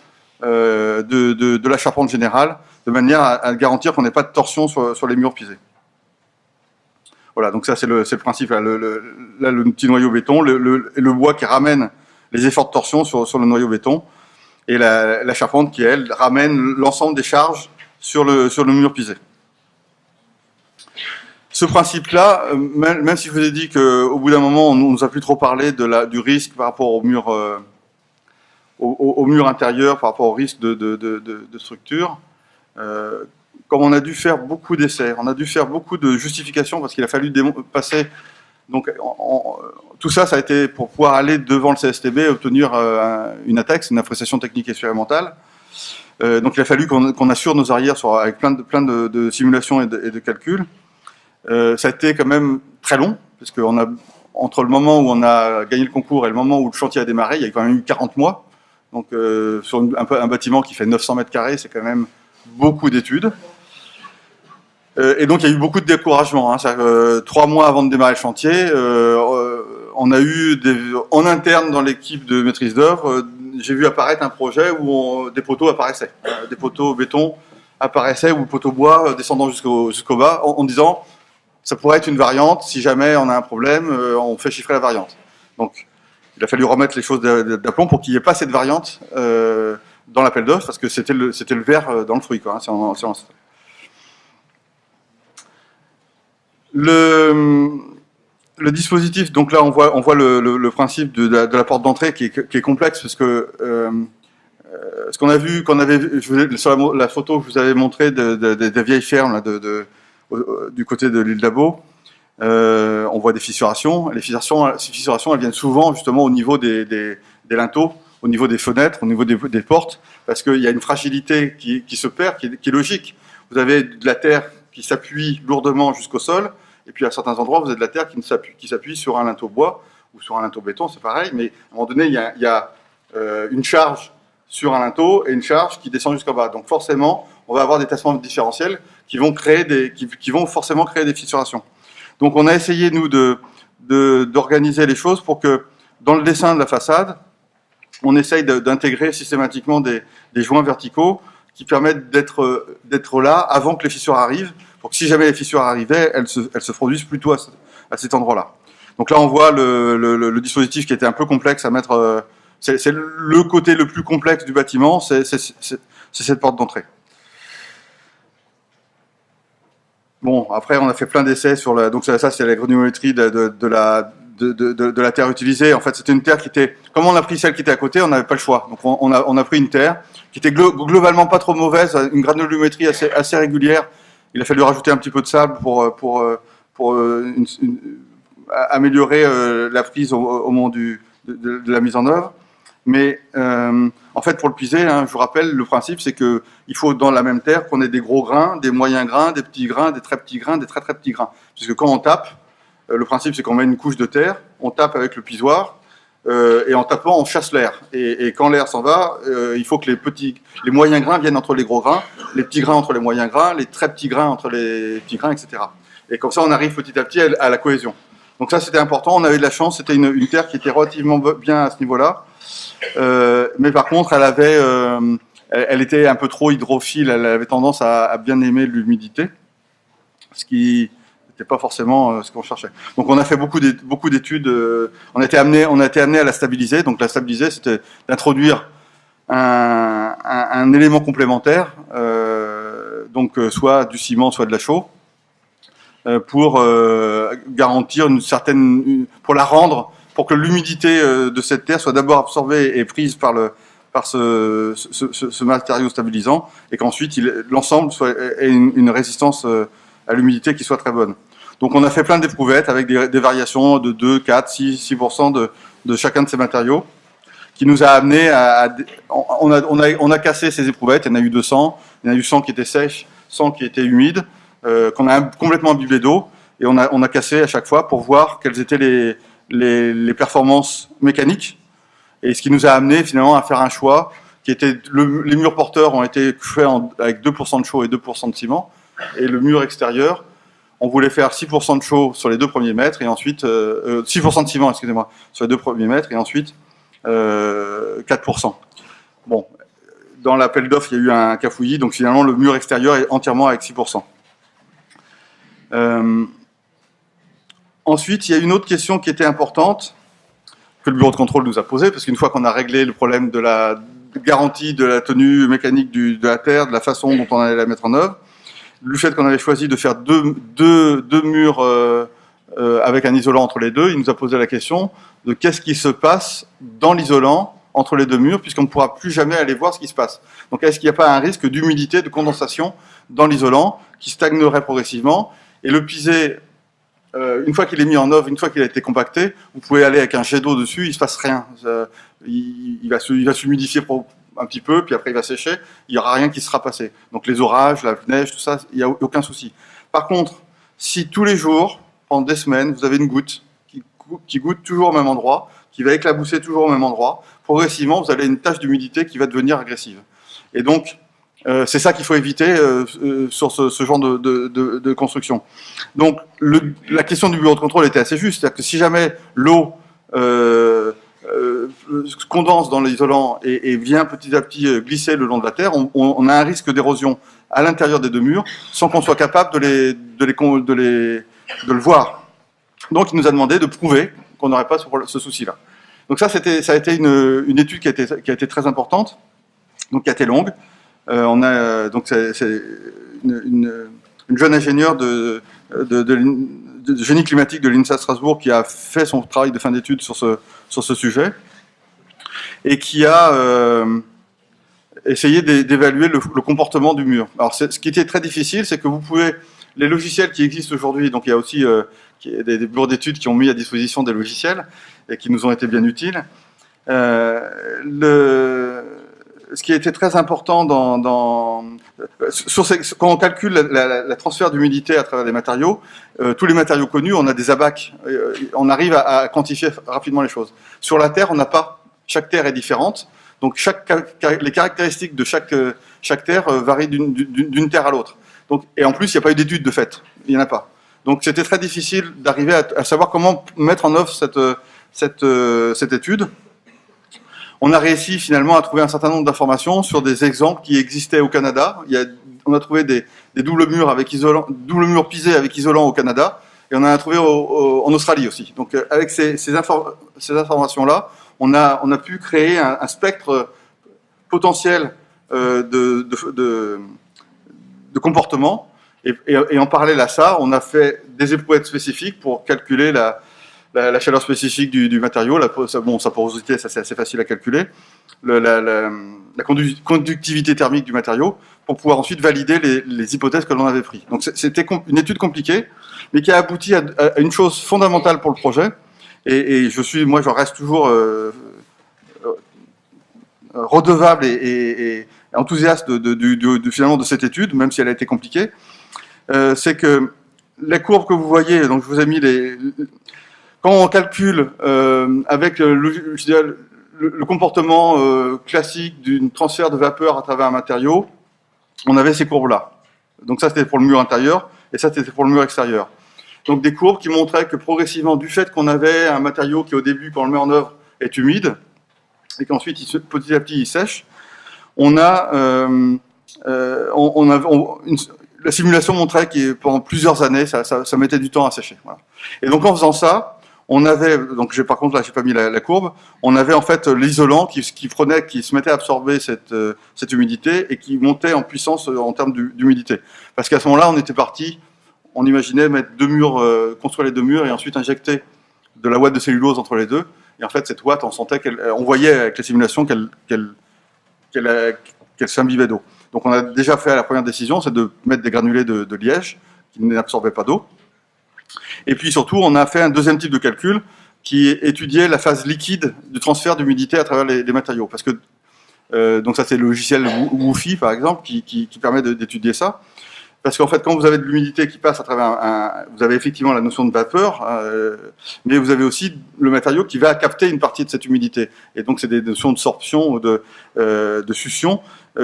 de la charpente générale, de manière à garantir qu'on n'ait pas de torsion sur les murs pisés. Voilà, donc ça c'est le principe, là, le petit noyau béton, le bois qui ramène les efforts de torsion sur le noyau béton, et la charpente qui, elle, ramène l'ensemble des charges sur le mur pisé. Ce principe-là, même si je vous ai dit qu'au bout d'un moment, on nous a plus trop parlé du risque par rapport au mur intérieur, par rapport au risque de structure, comme on a dû faire beaucoup d'essais, on a dû faire beaucoup de justifications parce qu'il a fallu passer. Donc, tout ça, ça a été pour pouvoir aller devant le CSTB et obtenir une ATEX, une appréciation technique expérimentale. Donc, il a fallu qu'on assure nos arrières avec plein de simulations et de calculs. Ça a été quand même très long, parce que entre le moment où on a gagné le concours et le moment où le chantier a démarré, il y a quand même eu 40 mois. Donc, sur un bâtiment qui fait 900 mètres carrés, c'est quand même beaucoup d'études. Et donc, il y a eu beaucoup de découragement. 3 mois avant de démarrer le chantier, on a eu en interne dans l'équipe de maîtrise d'œuvre, j'ai vu apparaître un projet où des poteaux apparaissaient. Des poteaux béton apparaissaient ou poteaux bois descendant jusqu'au bas en disant ça pourrait être une variante, si jamais on a un problème, on fait chiffrer la variante. Donc, il a fallu remettre les choses d'aplomb pour qu'il n'y ait pas cette variante dans l'appel d'offres, parce que c'était le ver dans le fruit, quoi, le dispositif, donc là on voit le principe de la porte d'entrée qui est complexe, parce que ce qu'on a vu, sur la photo que je vous avais montrée des vieilles fermes là, du côté de l'île d'Abo, on voit des fissurations. Ces fissurations, elles viennent souvent justement au niveau des linteaux, au niveau des fenêtres, au niveau des portes, parce qu'il y a une fragilité qui se perd, qui est logique. Vous avez de la terre qui s'appuie lourdement jusqu'au sol, et puis à certains endroits, vous avez de la terre qui s'appuie sur un linteau bois ou sur un linteau béton, c'est pareil, mais à un moment donné, il y a une charge sur un linteau et une charge qui descend jusqu'en bas. Donc forcément, on va avoir des tassements différentiels qui vont forcément créer des fissurations. Donc on a essayé, nous, d'organiser les choses pour que, dans le dessin de la façade, on essaye d'intégrer systématiquement des joints verticaux qui permettent d'être là avant que les fissures arrivent, pour que si jamais les fissures arrivaient, elles se produisent plutôt à cet endroit-là. Donc là, on voit le dispositif qui était un peu complexe à mettre. C'est le côté le plus complexe du bâtiment, c'est cette porte d'entrée. Bon, après, on a fait plein d'essais sur donc ça c'est la granulométrie de la terre utilisée. En fait, c'était une terre qui était, comme on a pris celle qui était à côté, on n'avait pas le choix. Donc on a pris une terre qui était globalement pas trop mauvaise, une granulométrie assez régulière. Il a fallu rajouter un petit peu de sable pour améliorer la prise au moment de la mise en œuvre. Mais en fait, pour le piser, je vous rappelle, le principe, c'est que il faut dans la même terre qu'on ait des gros grains, des moyens grains, des petits grains, des très petits grains, des très très petits grains. Puisque quand on tape, le principe, c'est qu'on met une couche de terre, on tape avec le pisoir, et en tapant, on chasse l'air. Et quand l'air s'en va, il faut que les moyens grains viennent entre les gros grains, les petits grains entre les moyens grains, les très petits grains entre les petits grains, etc. Et comme ça, on arrive petit à petit à la cohésion. Donc ça, c'était important. On avait de la chance. C'était une terre qui était relativement bien à ce niveau-là. Mais par contre, elle était un peu trop hydrophile. Elle avait tendance à bien aimer l'humidité, ce qui n'était pas forcément ce qu'on cherchait. Donc on a fait beaucoup d'études. On a été amené à la stabiliser. Donc la stabiliser, c'était d'introduire un élément complémentaire, donc soit du ciment, soit de la chaux, pour garantir pour la rendre, pour que l'humidité de cette terre soit d'abord absorbée et prise par ce matériau stabilisant, et qu'ensuite l'ensemble ait une résistance à l'humidité qui soit très bonne. Donc on a fait plein d'éprouvettes avec des variations de 2, 4, 6% de chacun de ces matériaux, qui nous a amené on a cassé ces éprouvettes. Il y en a eu 200, il y en a eu 100 qui étaient sèches, 100 qui étaient humides, qu'on a complètement imbibé d'eau, et on a cassé à chaque fois pour voir quelles étaient les performances mécaniques, et ce qui nous a amené finalement à faire un choix qui était les murs porteurs ont été faits avec 2% de chaux et 2% de ciment, et le mur extérieur, on voulait faire 6% de chaux sur les 2 premiers mètres, et ensuite 6% de ciment, excusez-moi, sur les 2 premiers mètres, et ensuite 4%. Bon, dans l'appel d'offres, il y a eu un cafouillis, donc finalement le mur extérieur est entièrement avec 6%. Ensuite, il y a une autre question qui était importante, que le bureau de contrôle nous a posée, parce qu'une fois qu'on a réglé le problème de la garantie de la tenue mécanique de la terre, de la façon dont on allait la mettre en œuvre, le fait qu'on avait choisi de faire deux murs avec un isolant entre les deux, il nous a posé la question de qu'est-ce qui se passe dans l'isolant entre les 2 murs, puisqu'on ne pourra plus jamais aller voir ce qui se passe. Donc est-ce qu'il n'y a pas un risque d'humidité, de condensation dans l'isolant, qui stagnerait progressivement, et le pisé, une fois qu'il est mis en œuvre, une fois qu'il a été compacté, vous pouvez aller avec un jet d'eau dessus, il ne se passe rien. Il va s'humidifier un petit peu, puis après il va sécher, il n'y aura rien qui sera passé. Donc les orages, la neige, tout ça, il n'y a aucun souci. Par contre, si tous les jours, pendant des semaines, vous avez une goutte qui goûte toujours au même endroit, qui va éclabousser toujours au même endroit, progressivement, vous avez une tache d'humidité qui va devenir agressive. Et donc, c'est ça qu'il faut éviter sur ce genre de construction. Donc, la question du bureau de contrôle était assez juste, c'est-à-dire que si jamais l'eau condense dans l'isolant et vient petit à petit glisser le long de la terre, on a un risque d'érosion à l'intérieur des 2 murs sans qu'on soit capable de le voir. Donc il nous a demandé de prouver qu'on n'aurait pas ce souci-là. Donc ça a été une étude qui a été très importante, donc qui a été longue. Donc c'est une jeune ingénieure de génie climatique de l'INSA Strasbourg qui a fait son travail de fin d'études sur ce sujet et qui a essayé d'évaluer le comportement du mur. Alors ce qui était très difficile, c'est que vous pouvez, les logiciels qui existent aujourd'hui, donc il y a aussi des bureaux d'études qui ont mis à disposition des logiciels et qui nous ont été bien utiles. Ce qui a été très important quand on calcule la transfert d'humidité à travers les matériaux, tous les matériaux connus, on a des abacs, on arrive à quantifier rapidement les choses. Sur la Terre, on n'a pas. Chaque terre est différente, donc les caractéristiques de chaque terre varient d'une terre à l'autre. Et en plus, il n'y a pas eu d'étude de fait, il n'y en a pas. Donc c'était très difficile d'arriver à savoir comment mettre en œuvre cette étude. On a réussi finalement à trouver un certain nombre d'informations sur des exemples qui existaient au Canada. On a trouvé des doubles murs pisés avec isolant au Canada, et on en a trouvé en Australie aussi. Donc avec ces informations-là, on a pu créer un spectre potentiel de comportement. Et en parallèle à ça, on a fait des éprouvettes spécifiques pour calculer la chaleur spécifique du matériau, sa porosité, ça c'est assez facile à calculer, la conductivité thermique du matériau, pour pouvoir ensuite valider les hypothèses que l'on avait prises. Donc c'était une étude compliquée, mais qui a abouti à une chose fondamentale pour le projet, et j'en reste toujours redevable et enthousiaste finalement de cette étude, même si elle a été compliquée. C'est que les courbes que vous voyez, donc je vous ai mis quand on calcule avec le comportement classique d'un transfert de vapeur à travers un matériau, on avait ces courbes-là. Donc ça c'était pour le mur intérieur et ça c'était pour le mur extérieur. Donc des courbes qui montraient que progressivement, du fait qu'on avait un matériau qui au début, quand on le met en œuvre, est humide et qu'ensuite petit à petit il sèche, la simulation montrait que pendant plusieurs années, ça mettait du temps à sécher. Voilà. Et donc en faisant ça, on avait, donc par contre là j'ai pas mis la courbe, on avait en fait l'isolant qui se mettait à absorber cette humidité et qui montait en puissance en termes d'humidité. Parce qu'à ce moment-là, on était parti, on imaginait mettre construire les 2 murs et ensuite injecter de la ouate de cellulose entre les deux. Et en fait, cette ouate, on voyait avec la simulation qu'elle s'imbibait d'eau. Donc on a déjà fait la première décision, c'est de mettre des granulés de liège qui n'absorbaient pas d'eau. Et puis surtout, on a fait un deuxième type de calcul qui étudiait la phase liquide du transfert d'humidité à travers les matériaux. Parce que, donc ça c'est le logiciel Woofy par exemple qui permet d'étudier ça. Parce qu'en fait, quand vous avez de l'humidité qui passe à travers vous avez effectivement la notion de vapeur, mais vous avez aussi le matériau qui va capter une partie de cette humidité. Et donc, c'est des notions de sorption ou de succion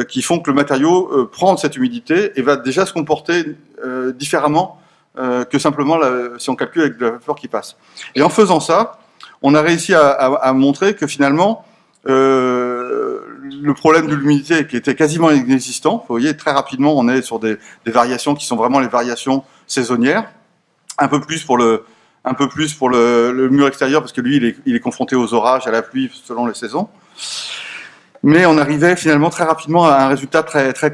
qui font que le matériau prend cette humidité et va déjà se comporter différemment que simplement si on calcule avec de la vapeur qui passe. Et en faisant ça, on a réussi à montrer que finalement, le problème de l'humidité qui était quasiment inexistant. Vous voyez, très rapidement, on est sur des variations qui sont vraiment les variations saisonnières. Un peu plus pour le mur extérieur, parce que lui, il est confronté aux orages, à la pluie, selon les saisons. Mais on arrivait finalement très rapidement à un résultat très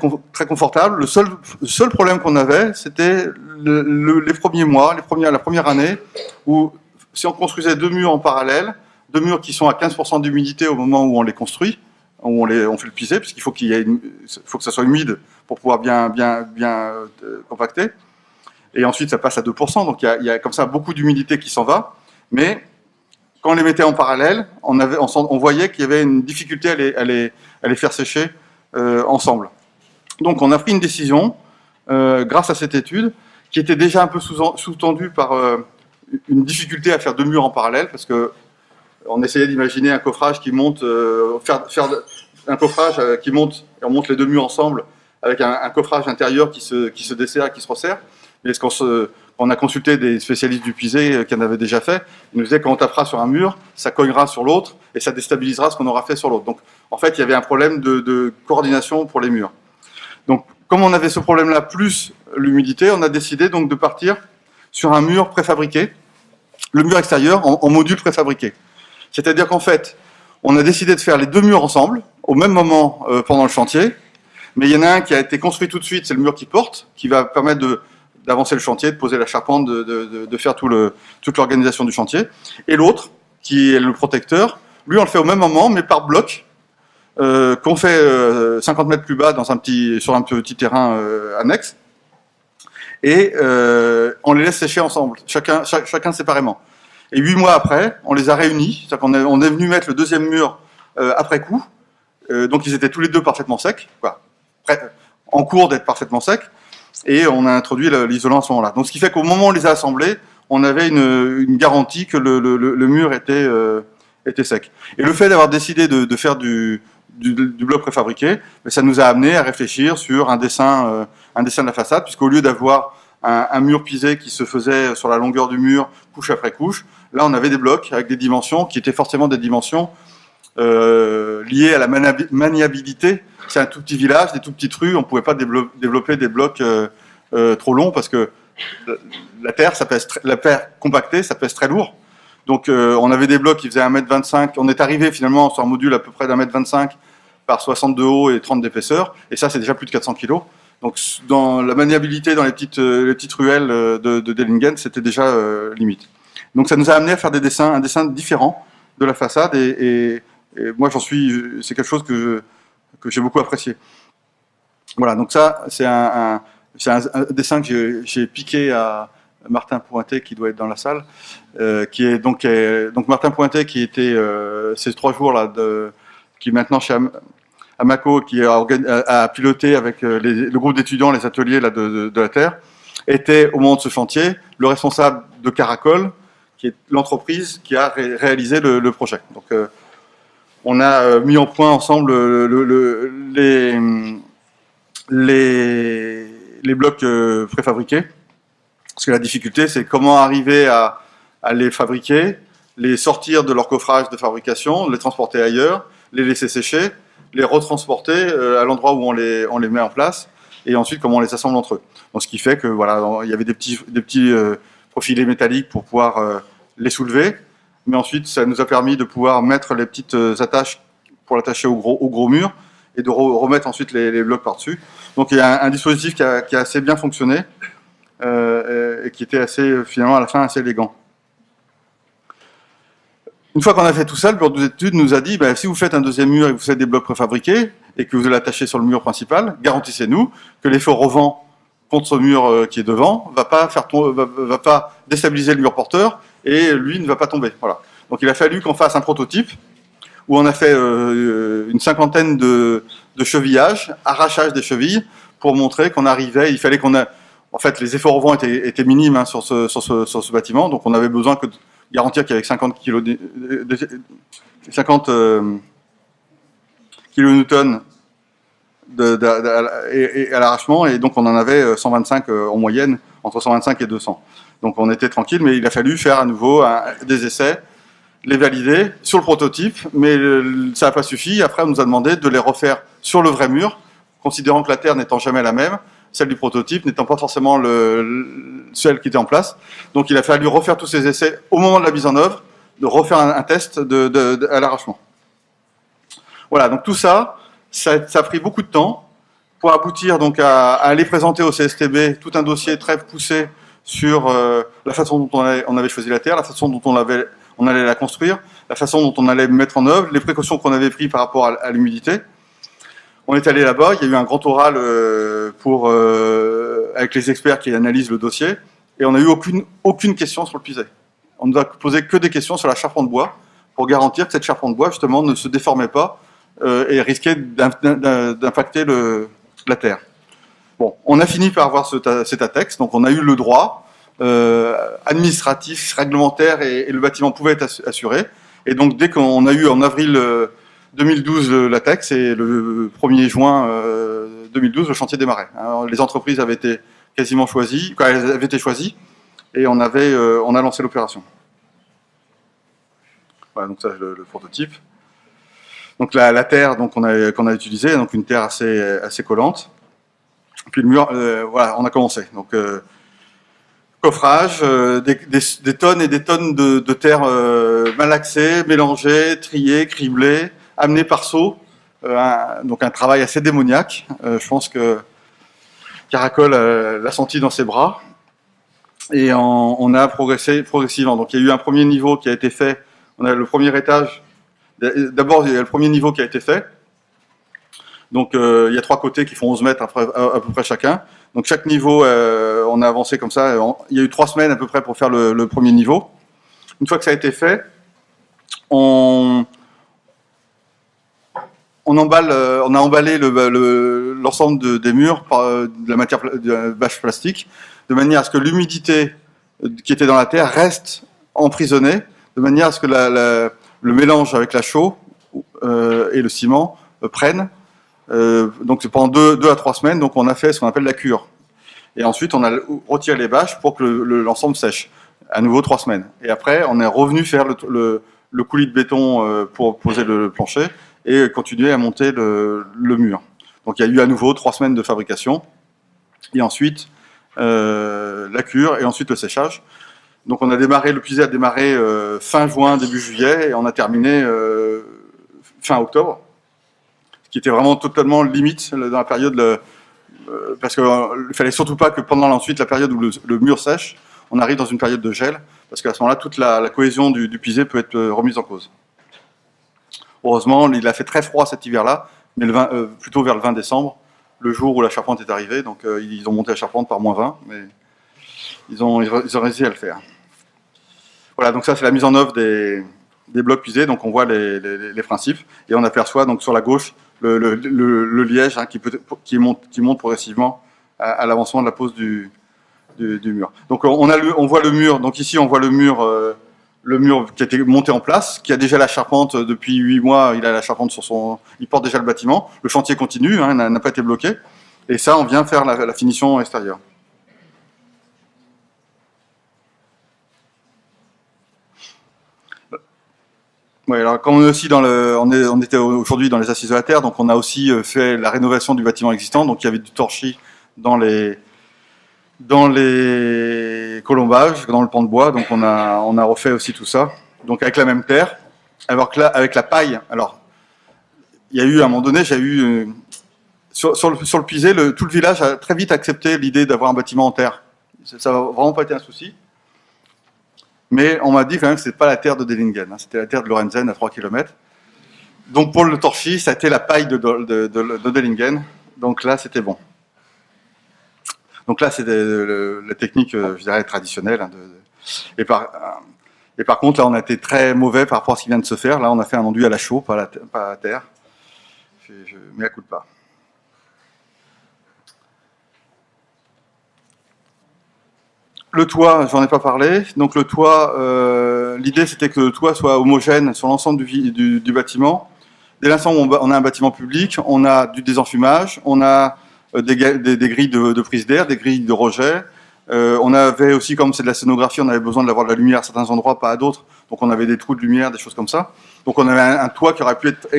confortable. Le seul problème qu'on avait, c'était les premiers mois, la première année, où si on construisait 2 murs en parallèle, 2 murs qui sont à 15% d'humidité au moment où on les construit, où on fait le pisé, puisqu'il faut faut que ça soit humide pour pouvoir bien compacter. Et ensuite, ça passe à 2%, donc il y a comme ça beaucoup d'humidité qui s'en va. Mais quand on les mettait en parallèle, on voyait qu'il y avait une difficulté à les faire sécher ensemble. Donc on a pris une décision, grâce à cette étude, qui était déjà un peu sous-tendue par une difficulté à faire 2 murs en parallèle, parce que on essayait d'imaginer un coffrage qui monte, faire un coffrage qui monte, et on monte les 2 murs ensemble, avec un coffrage intérieur qui se desserre, qui se resserre. Mais on a consulté des spécialistes du pisé qui en avaient déjà fait, ils nous disaient quand on tapera sur un mur, ça cognera sur l'autre, et ça déstabilisera ce qu'on aura fait sur l'autre. Donc, en fait, il y avait un problème de coordination pour les murs. Donc, comme on avait ce problème-là, plus l'humidité, on a décidé donc de partir sur un mur préfabriqué, le mur extérieur en module préfabriqué. C'est-à-dire qu'en fait, on a décidé de faire les 2 murs ensemble, au même moment pendant le chantier, mais il y en a un qui a été construit tout de suite, c'est le mur qui porte, qui va permettre d'avancer le chantier, de poser la charpente, de faire toute l'organisation du chantier. Et l'autre, qui est le protecteur, lui on le fait au même moment, mais par bloc, qu'on fait 50 mètres plus bas sur un petit terrain annexe, et on les laisse sécher ensemble, chacun séparément. Et 8 mois après, on les a réunis, c'est-à-dire qu'on est venu mettre le 2e mur après coup, donc ils étaient tous les 2 parfaitement secs, en cours d'être parfaitement secs, et on a introduit l'isolant à ce moment-là. Donc ce qui fait qu'au moment où on les a assemblés, on avait une garantie que le mur était sec. Et le fait d'avoir décidé de faire du bloc préfabriqué, ça nous a amené à réfléchir sur un dessin de la façade, puisqu'au lieu d'avoir un mur pisé qui se faisait sur la longueur du mur, couche après couche, là on avait des blocs avec des dimensions qui étaient forcément des dimensions liées à la maniabilité. C'est un tout petit village, des tout petites rues, on ne pouvait pas développer des blocs trop longs parce que la terre compactée, ça pèse très lourd. Donc on avait des blocs qui faisaient 1m25, on est arrivé finalement sur un module à peu près d'1m25 par 60 de haut et 30 d'épaisseur, et ça c'est déjà plus de 400 kg. Donc dans la maniabilité dans les petites ruelles de Dellingen, c'était déjà limite. Donc ça nous a amené à faire un dessin différent de la façade, et moi c'est quelque chose que j'ai beaucoup apprécié. Voilà, donc ça c'est un dessin que j'ai piqué à Martin Pointet, qui doit être dans la salle, qui est donc Martin Pointet, qui était ces 3 jours là, qui est maintenant chez Amaco, qui a piloté avec le groupe d'étudiants les ateliers là, de la Terre, était au moment de ce chantier le responsable de Caracol, qui est l'entreprise qui a réalisé le projet. Donc on a mis en point ensemble les blocs préfabriqués, parce que la difficulté c'est comment arriver à les fabriquer, les sortir de leur coffrage de fabrication, les transporter ailleurs, les laisser sécher, les retransporter à l'endroit où on les met en place, et ensuite comment on les assemble entre eux. Donc, ce qui fait que voilà, il y avait des petits profilés métalliques pour pouvoir les soulever, mais ensuite ça nous a permis de pouvoir mettre les petites attaches pour l'attacher au gros mur, et de remettre ensuite les blocs par-dessus. Donc il y a un dispositif qui a assez bien fonctionné, et qui était finalement à la fin assez élégant. Une fois qu'on a fait tout ça, le bureau d'études nous a dit si vous faites un 2e mur et que vous faites des blocs préfabriqués et que vous l'attachez sur le mur principal, garantissez-nous que l'effet revent contre ce mur qui est devant va pas déstabiliser le mur porteur, et lui ne va pas tomber. Voilà. Donc il a fallu qu'on fasse un prototype où on a fait une 50aine de chevillages, arrachage des chevilles, pour montrer qu'on arrivait, il fallait qu'on ait... En fait, les efforts au vent étaient minimes sur ce bâtiment, donc on avait besoin que de garantir qu'avec 50 kilonewtons et à l'arrachement, et donc on en avait 125 en moyenne, entre 125 et 200. Donc on était tranquille, mais il a fallu faire à nouveau des essais, les valider sur le prototype, mais ça n'a pas suffi. Après, on nous a demandé de les refaire sur le vrai mur, considérant que la Terre n'étant jamais la même, celle du prototype n'étant pas forcément celle qui était en place. Donc il a fallu refaire tous ces essais au moment de la mise en œuvre, de refaire un test à l'arrachement. Voilà, donc tout ça a pris beaucoup de temps pour aboutir donc à aller présenter au CSTB tout un dossier très poussé sur la façon dont on avait choisi la Terre, la façon dont on allait la construire, la façon dont on allait mettre en œuvre, les précautions qu'on avait prises par rapport à l'humidité. On est allé là-bas, il y a eu un grand oral avec les experts qui analysent le dossier, et on n'a eu aucune question sur le pisé. On ne va poser que des questions sur la charpente de bois, pour garantir que cette charpente de bois, justement, ne se déformait pas et risquait d'impacter la terre. Bon, on a fini par avoir cet ATEX, donc on a eu le droit administratif, réglementaire, et le bâtiment pouvait être assuré. Et donc dès qu'on a eu en avril 2012 l'ATEX, et le 1er juin 2012, le chantier démarrait. Alors, les entreprises avaient été quasiment choisies, elles avaient été choisies, et on a lancé l'opération. Voilà, donc ça c'est le prototype. Donc la terre qu'on a utilisée, donc une terre assez collante. Puis le mur, voilà, on a commencé. Donc coffrage, des tonnes et des tonnes de terre malaxée, mélangée, triée, criblée, amenée par seau. Donc un travail assez démoniaque. Je pense que Caracol l'a senti dans ses bras. Et on a progressé progressivement. Donc il y a eu un premier niveau qui a été fait. On a le premier étage. D'abord, il y a le premier niveau qui a été fait. Donc il y a 3 côtés qui font 11 mètres à peu près chacun. Donc chaque niveau, on a avancé comme ça. Il y a eu 3 semaines à peu près pour faire le premier niveau. Une fois que ça a été fait, on a emballé l'ensemble des murs de la matière de bâche plastique, de manière à ce que l'humidité qui était dans la terre reste emprisonnée, de manière à ce que le mélange avec la chaux et le ciment prennent. Donc c'est pendant 2 à 3 semaines, donc on a fait ce qu'on appelle la cure. Et ensuite on a retiré les bâches pour que l'ensemble sèche. À nouveau 3 semaines. Et après on est revenu faire le coulis de béton pour poser le plancher et continuer à monter le mur. Donc il y a eu à nouveau 3 semaines de fabrication, et ensuite la cure, et ensuite le séchage. Donc on a démarré, le pisé a démarré fin juin, début juillet, et on a terminé fin octobre, ce qui était vraiment totalement limite dans la période, parce qu'il ne fallait surtout pas que pendant ensuite la période où le mur sèche, on arrive dans une période de gel, parce qu'à ce moment-là, toute la cohésion du pisé peut être remise en cause. Heureusement, il a fait très froid cet hiver-là, mais plutôt vers le 20 décembre, le jour où la charpente est arrivée, donc ils ont monté la charpente par -20, mais ils ont réussi à le faire. Voilà, donc ça c'est la mise en œuvre des blocs pisés, donc on voit les principes, et on aperçoit donc sur la gauche le liège qui monte progressivement à l'avancement de la pose du mur. Donc on voit le mur, donc ici on voit le mur qui a été monté en place, qui a déjà la charpente depuis 8 mois, il a la charpente il porte déjà le bâtiment, le chantier continue, n'a pas été bloqué, et ça on vient faire la finition extérieure. Oui, alors comme on est aussi on était aujourd'hui dans les assises de la terre, donc on a aussi fait la rénovation du bâtiment existant, donc il y avait du torchis dans les colombages, dans le pan de bois, donc on a refait aussi tout ça, donc avec la même terre, alors que là, avec la paille, alors il y a eu à un moment donné, sur le pisé, tout le village a très vite accepté l'idée d'avoir un bâtiment en terre. Ça n'a vraiment pas été un souci. Mais on m'a dit quand même que ce n'était pas la terre de Dellingen, c'était la terre de Lorenzen à 3 km. Donc pour le torchis, ça a été la paille de Dellingen, donc là c'était bon. Donc là c'est la technique, je dirais, traditionnelle. Et par contre, là on a été très mauvais par rapport à ce qui vient de se faire. Là on a fait un enduit à la chaux, pas à la terre. Mais à coup de pas. Le toit, j'en ai pas parlé. Donc le toit, l'idée c'était que le toit soit homogène sur l'ensemble du bâtiment. Dès l'instant où on a un bâtiment public, on a du désenfumage, on a des grilles de prise d'air, des grilles de rejet. On avait aussi, comme c'est de la scénographie, on avait besoin d'avoir de la lumière à certains endroits, pas à d'autres. Donc on avait des trous de lumière, des choses comme ça. Donc on avait un toit qui aurait pu être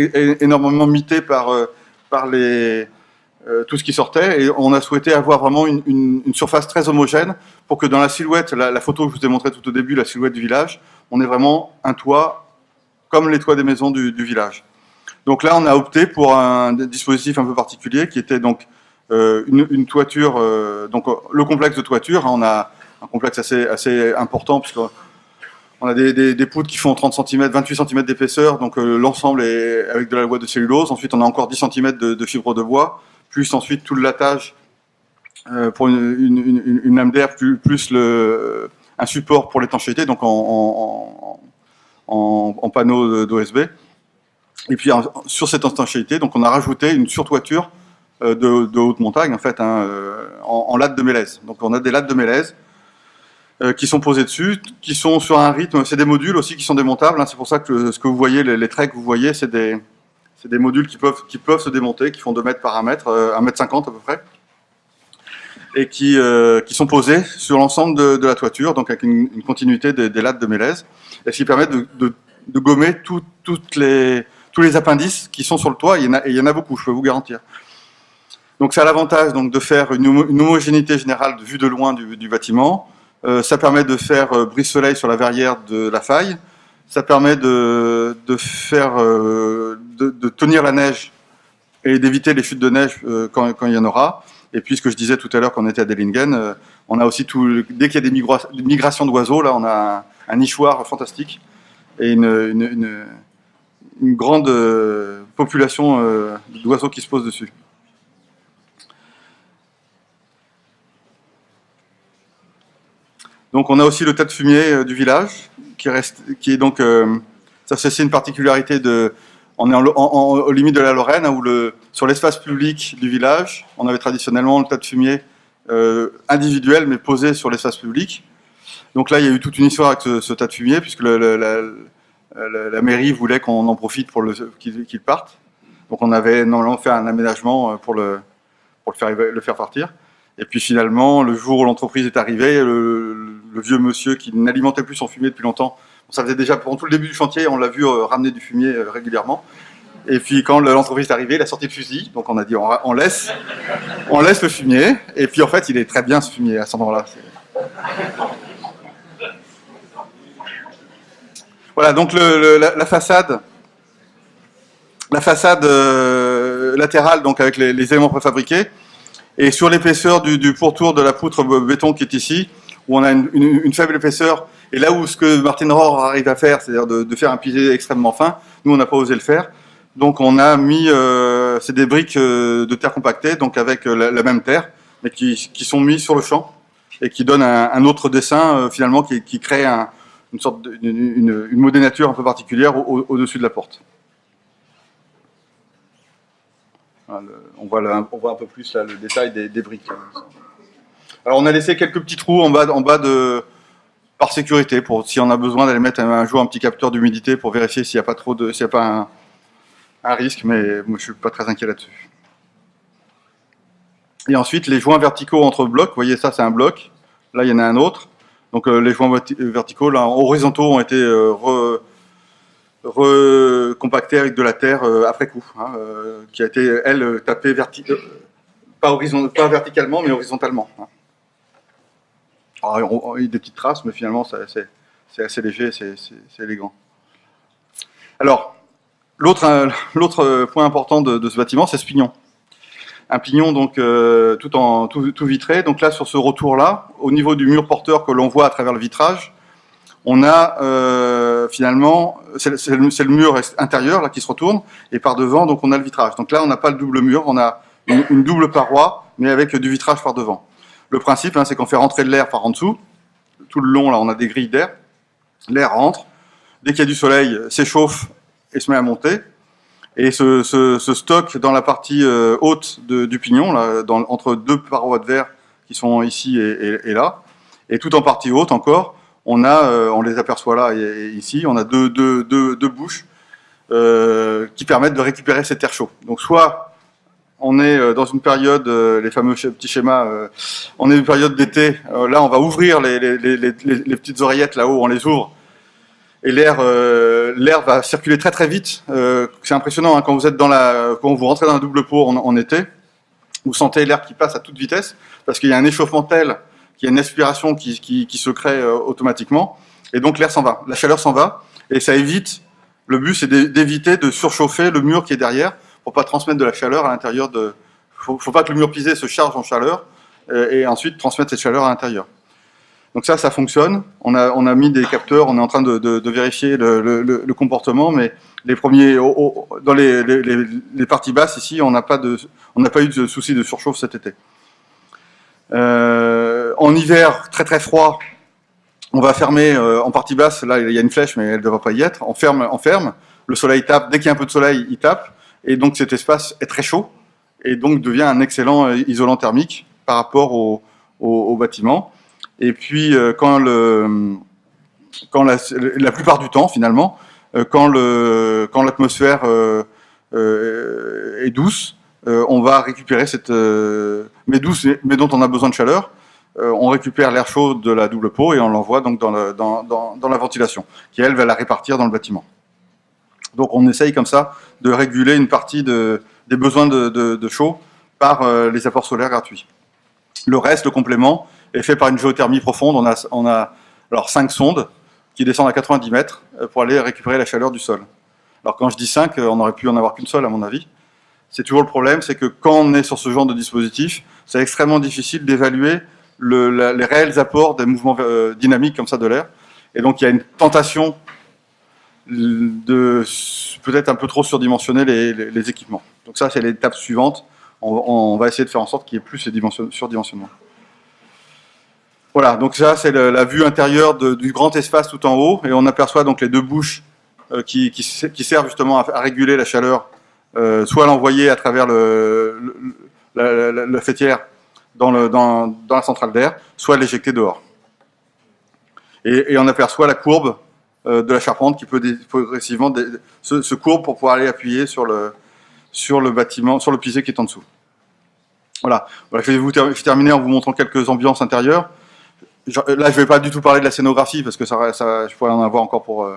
énormément mité par tout ce qui sortait. Et on a souhaité avoir vraiment une surface très homogène pour que dans la silhouette, la photo que je vous ai montrée tout au début, la silhouette du village, on ait vraiment un toit comme les toits des maisons du village. Donc là, on a opté pour un dispositif un peu particulier qui était donc une toiture, donc le complexe de toiture. On a un complexe assez important puisqu'on a des poutres qui font 30 cm, 28 cm d'épaisseur, donc l'ensemble est avec de la boîte de cellulose. Ensuite, on a encore 10 cm de fibre de bois, plus ensuite tout le lattage pour une lame d'air, plus un support pour l'étanchéité, donc en panneau d'OSB. Et puis sur cette étanchéité, donc on a rajouté une surtoiture de haute montagne en fait, en lattes de mélèze. Donc on a des lattes de mélèze qui sont posées dessus, qui sont sur un rythme. C'est des modules aussi qui sont démontables. C'est pour ça que ce que vous voyez, les traits que vous voyez, c'est des modules qui peuvent se démonter, qui font 2 mètres par 1 mètre, 1 mètre 50 à peu près, et qui sont posés sur l'ensemble de la toiture, donc avec une continuité des lattes de mélèze, et ce qui permet de gommer tous les appendices qui sont sur le toit. Et il y en a beaucoup, je peux vous garantir. Donc ça a l'avantage donc de faire une homogénéité générale vue de loin du bâtiment. Ça permet de faire brise-soleil sur la verrière de la faille. Ça permet de tenir la neige et d'éviter les chutes de neige quand il y en aura. Et puis ce que je disais tout à l'heure quand on était à Dellingen, on a aussi dès qu'il y a des migrations d'oiseaux, là on a un nichoir fantastique et une grande population d'oiseaux qui se posent dessus. Donc on a aussi le tas de fumier du village qui est donc ça c'est une particularité on est aux limites de la Lorraine où sur l'espace public du village on avait traditionnellement le tas de fumier individuel mais posé sur l'espace public. Donc là il y a eu toute une histoire avec ce tas de fumier puisque la mairie voulait qu'on en profite pour qu'il parte. Donc on avait normalement fait un aménagement pour le faire partir. Et puis finalement, le jour où l'entreprise est arrivée, le vieux monsieur qui n'alimentait plus son fumier depuis longtemps, ça faisait déjà pendant tout le début du chantier, on l'a vu ramener du fumier régulièrement. Et puis quand l'entreprise est arrivée, il a sorti le fusil. Donc on a dit on laisse le fumier. Et puis en fait, il est très bien ce fumier à ce moment-là. Voilà, donc la façade latérale, donc avec les éléments préfabriqués. Et sur l'épaisseur du pourtour de la poutre béton qui est ici, où on a une faible épaisseur, et là où ce que Martin Rohr arrive à faire, c'est-à-dire de faire un pilier extrêmement fin, nous on n'a pas osé le faire. Donc on a mis, c'est des briques de terre compactée, donc avec la même terre, mais qui sont mis sur le champ, et qui donnent un autre dessin finalement qui crée une sorte une modénature un peu particulière au-dessus de la porte. Voilà, on voit un peu plus là, le détail des briques. Alors on a laissé quelques petits trous en bas par sécurité, pour si on a besoin d'aller mettre un jour un petit capteur d'humidité pour vérifier s'il n'y a pas s'il n'y a pas un risque, mais moi je suis pas très inquiet là-dessus. Et ensuite les joints verticaux entre blocs, vous voyez ça c'est un bloc, là il y en a un autre. Donc les joints verticaux là, horizontaux ont été recompactés avec de la terre après coup, qui a été elle tapée pas verticalement mais horizontalement. Alors, il y a des petites traces, mais finalement c'est assez léger, c'est élégant. Alors l'autre point important de ce bâtiment, c'est ce pignon. Un pignon donc tout vitré. Donc là sur ce retour là, au niveau du mur porteur que l'on voit à travers le vitrage, on a finalement c'est le mur intérieur là qui se retourne et par devant donc on a le vitrage. Donc là on n'a pas le double mur, on a une double paroi mais avec du vitrage par devant. Le principe c'est qu'on fait rentrer de l'air par en dessous. Tout le long là on a des grilles d'air. L'air rentre. Dès qu'il y a du soleil, s'échauffe et se met à monter. Et ce stock dans la partie haute du pignon, là, entre deux parois de verre qui sont ici et là, Et tout en partie haute encore, on les aperçoit là et ici, on a deux bouches qui permettent de récupérer cet air chaud. Donc soit on est dans une période, les fameux petits schémas, on est dans une période d'été, là on va ouvrir les petites oreillettes là-haut, on les ouvre, et l'air va circuler très très vite. C'est impressionnant hein, quand vous rentrez dans la double pot en été, vous sentez l'air qui passe à toute vitesse, parce qu'il y a un échauffement tel qu'il y a une aspiration qui se crée automatiquement, et donc l'air s'en va, la chaleur s'en va, et ça évite, le but c'est d'éviter de surchauffer le mur qui est derrière, pour pas transmettre de la chaleur à l'intérieur de... Faut pas que le mur pisé se charge en chaleur, et ensuite transmettre cette chaleur à l'intérieur. Donc ça fonctionne, on a mis des capteurs, on est en train de vérifier le comportement, mais les premiers, dans les parties basses ici, on n'a pas eu de souci de surchauffe cet été. En hiver, très très froid, on va fermer en partie basse, là il y a une flèche mais elle ne devrait pas y être, on ferme, le soleil tape, dès qu'il y a un peu de soleil, il tape, et donc cet espace est très chaud, et donc devient un excellent isolant thermique par rapport au bâtiment. Et puis quand la plupart du temps finalement, quand l'atmosphère est douce, on va récupérer cette mais douce, mais dont on a besoin de chaleur. On récupère l'air chaud de la double pot et on l'envoie donc dans la ventilation, qui elle va la répartir dans le bâtiment. Donc on essaye comme ça de réguler une partie des besoins de chaud par les apports solaires gratuits. Le reste, le complément, est fait par une géothermie profonde. On a alors 5 sondes qui descendent à 90 mètres pour aller récupérer la chaleur du sol. Alors quand je dis 5, on aurait pu en avoir qu'une seule à mon avis. C'est toujours le problème, c'est que quand on est sur ce genre de dispositif, c'est extrêmement difficile d'évaluer les réels apports des mouvements dynamiques comme ça de l'air. Et donc il y a une tentation de peut-être un peu trop surdimensionner les équipements. Donc ça, c'est l'étape suivante. On va essayer de faire en sorte qu'il y ait plus ces surdimensionnements. Voilà, donc ça, c'est la vue intérieure du grand espace tout en haut. Et on aperçoit donc les deux bouches qui servent justement à réguler la chaleur, soit l'envoyer à travers la fêtière dans la centrale d'air, soit l'éjecter dehors. Et on aperçoit la courbe de la charpente qui peut progressivement se courbe pour pouvoir aller appuyer sur le bâtiment, sur le pisé qui est en dessous. Voilà. Je vais terminer en vous montrant quelques ambiances intérieures. Là, je ne vais pas du tout parler de la scénographie parce que je pourrais en avoir encore pour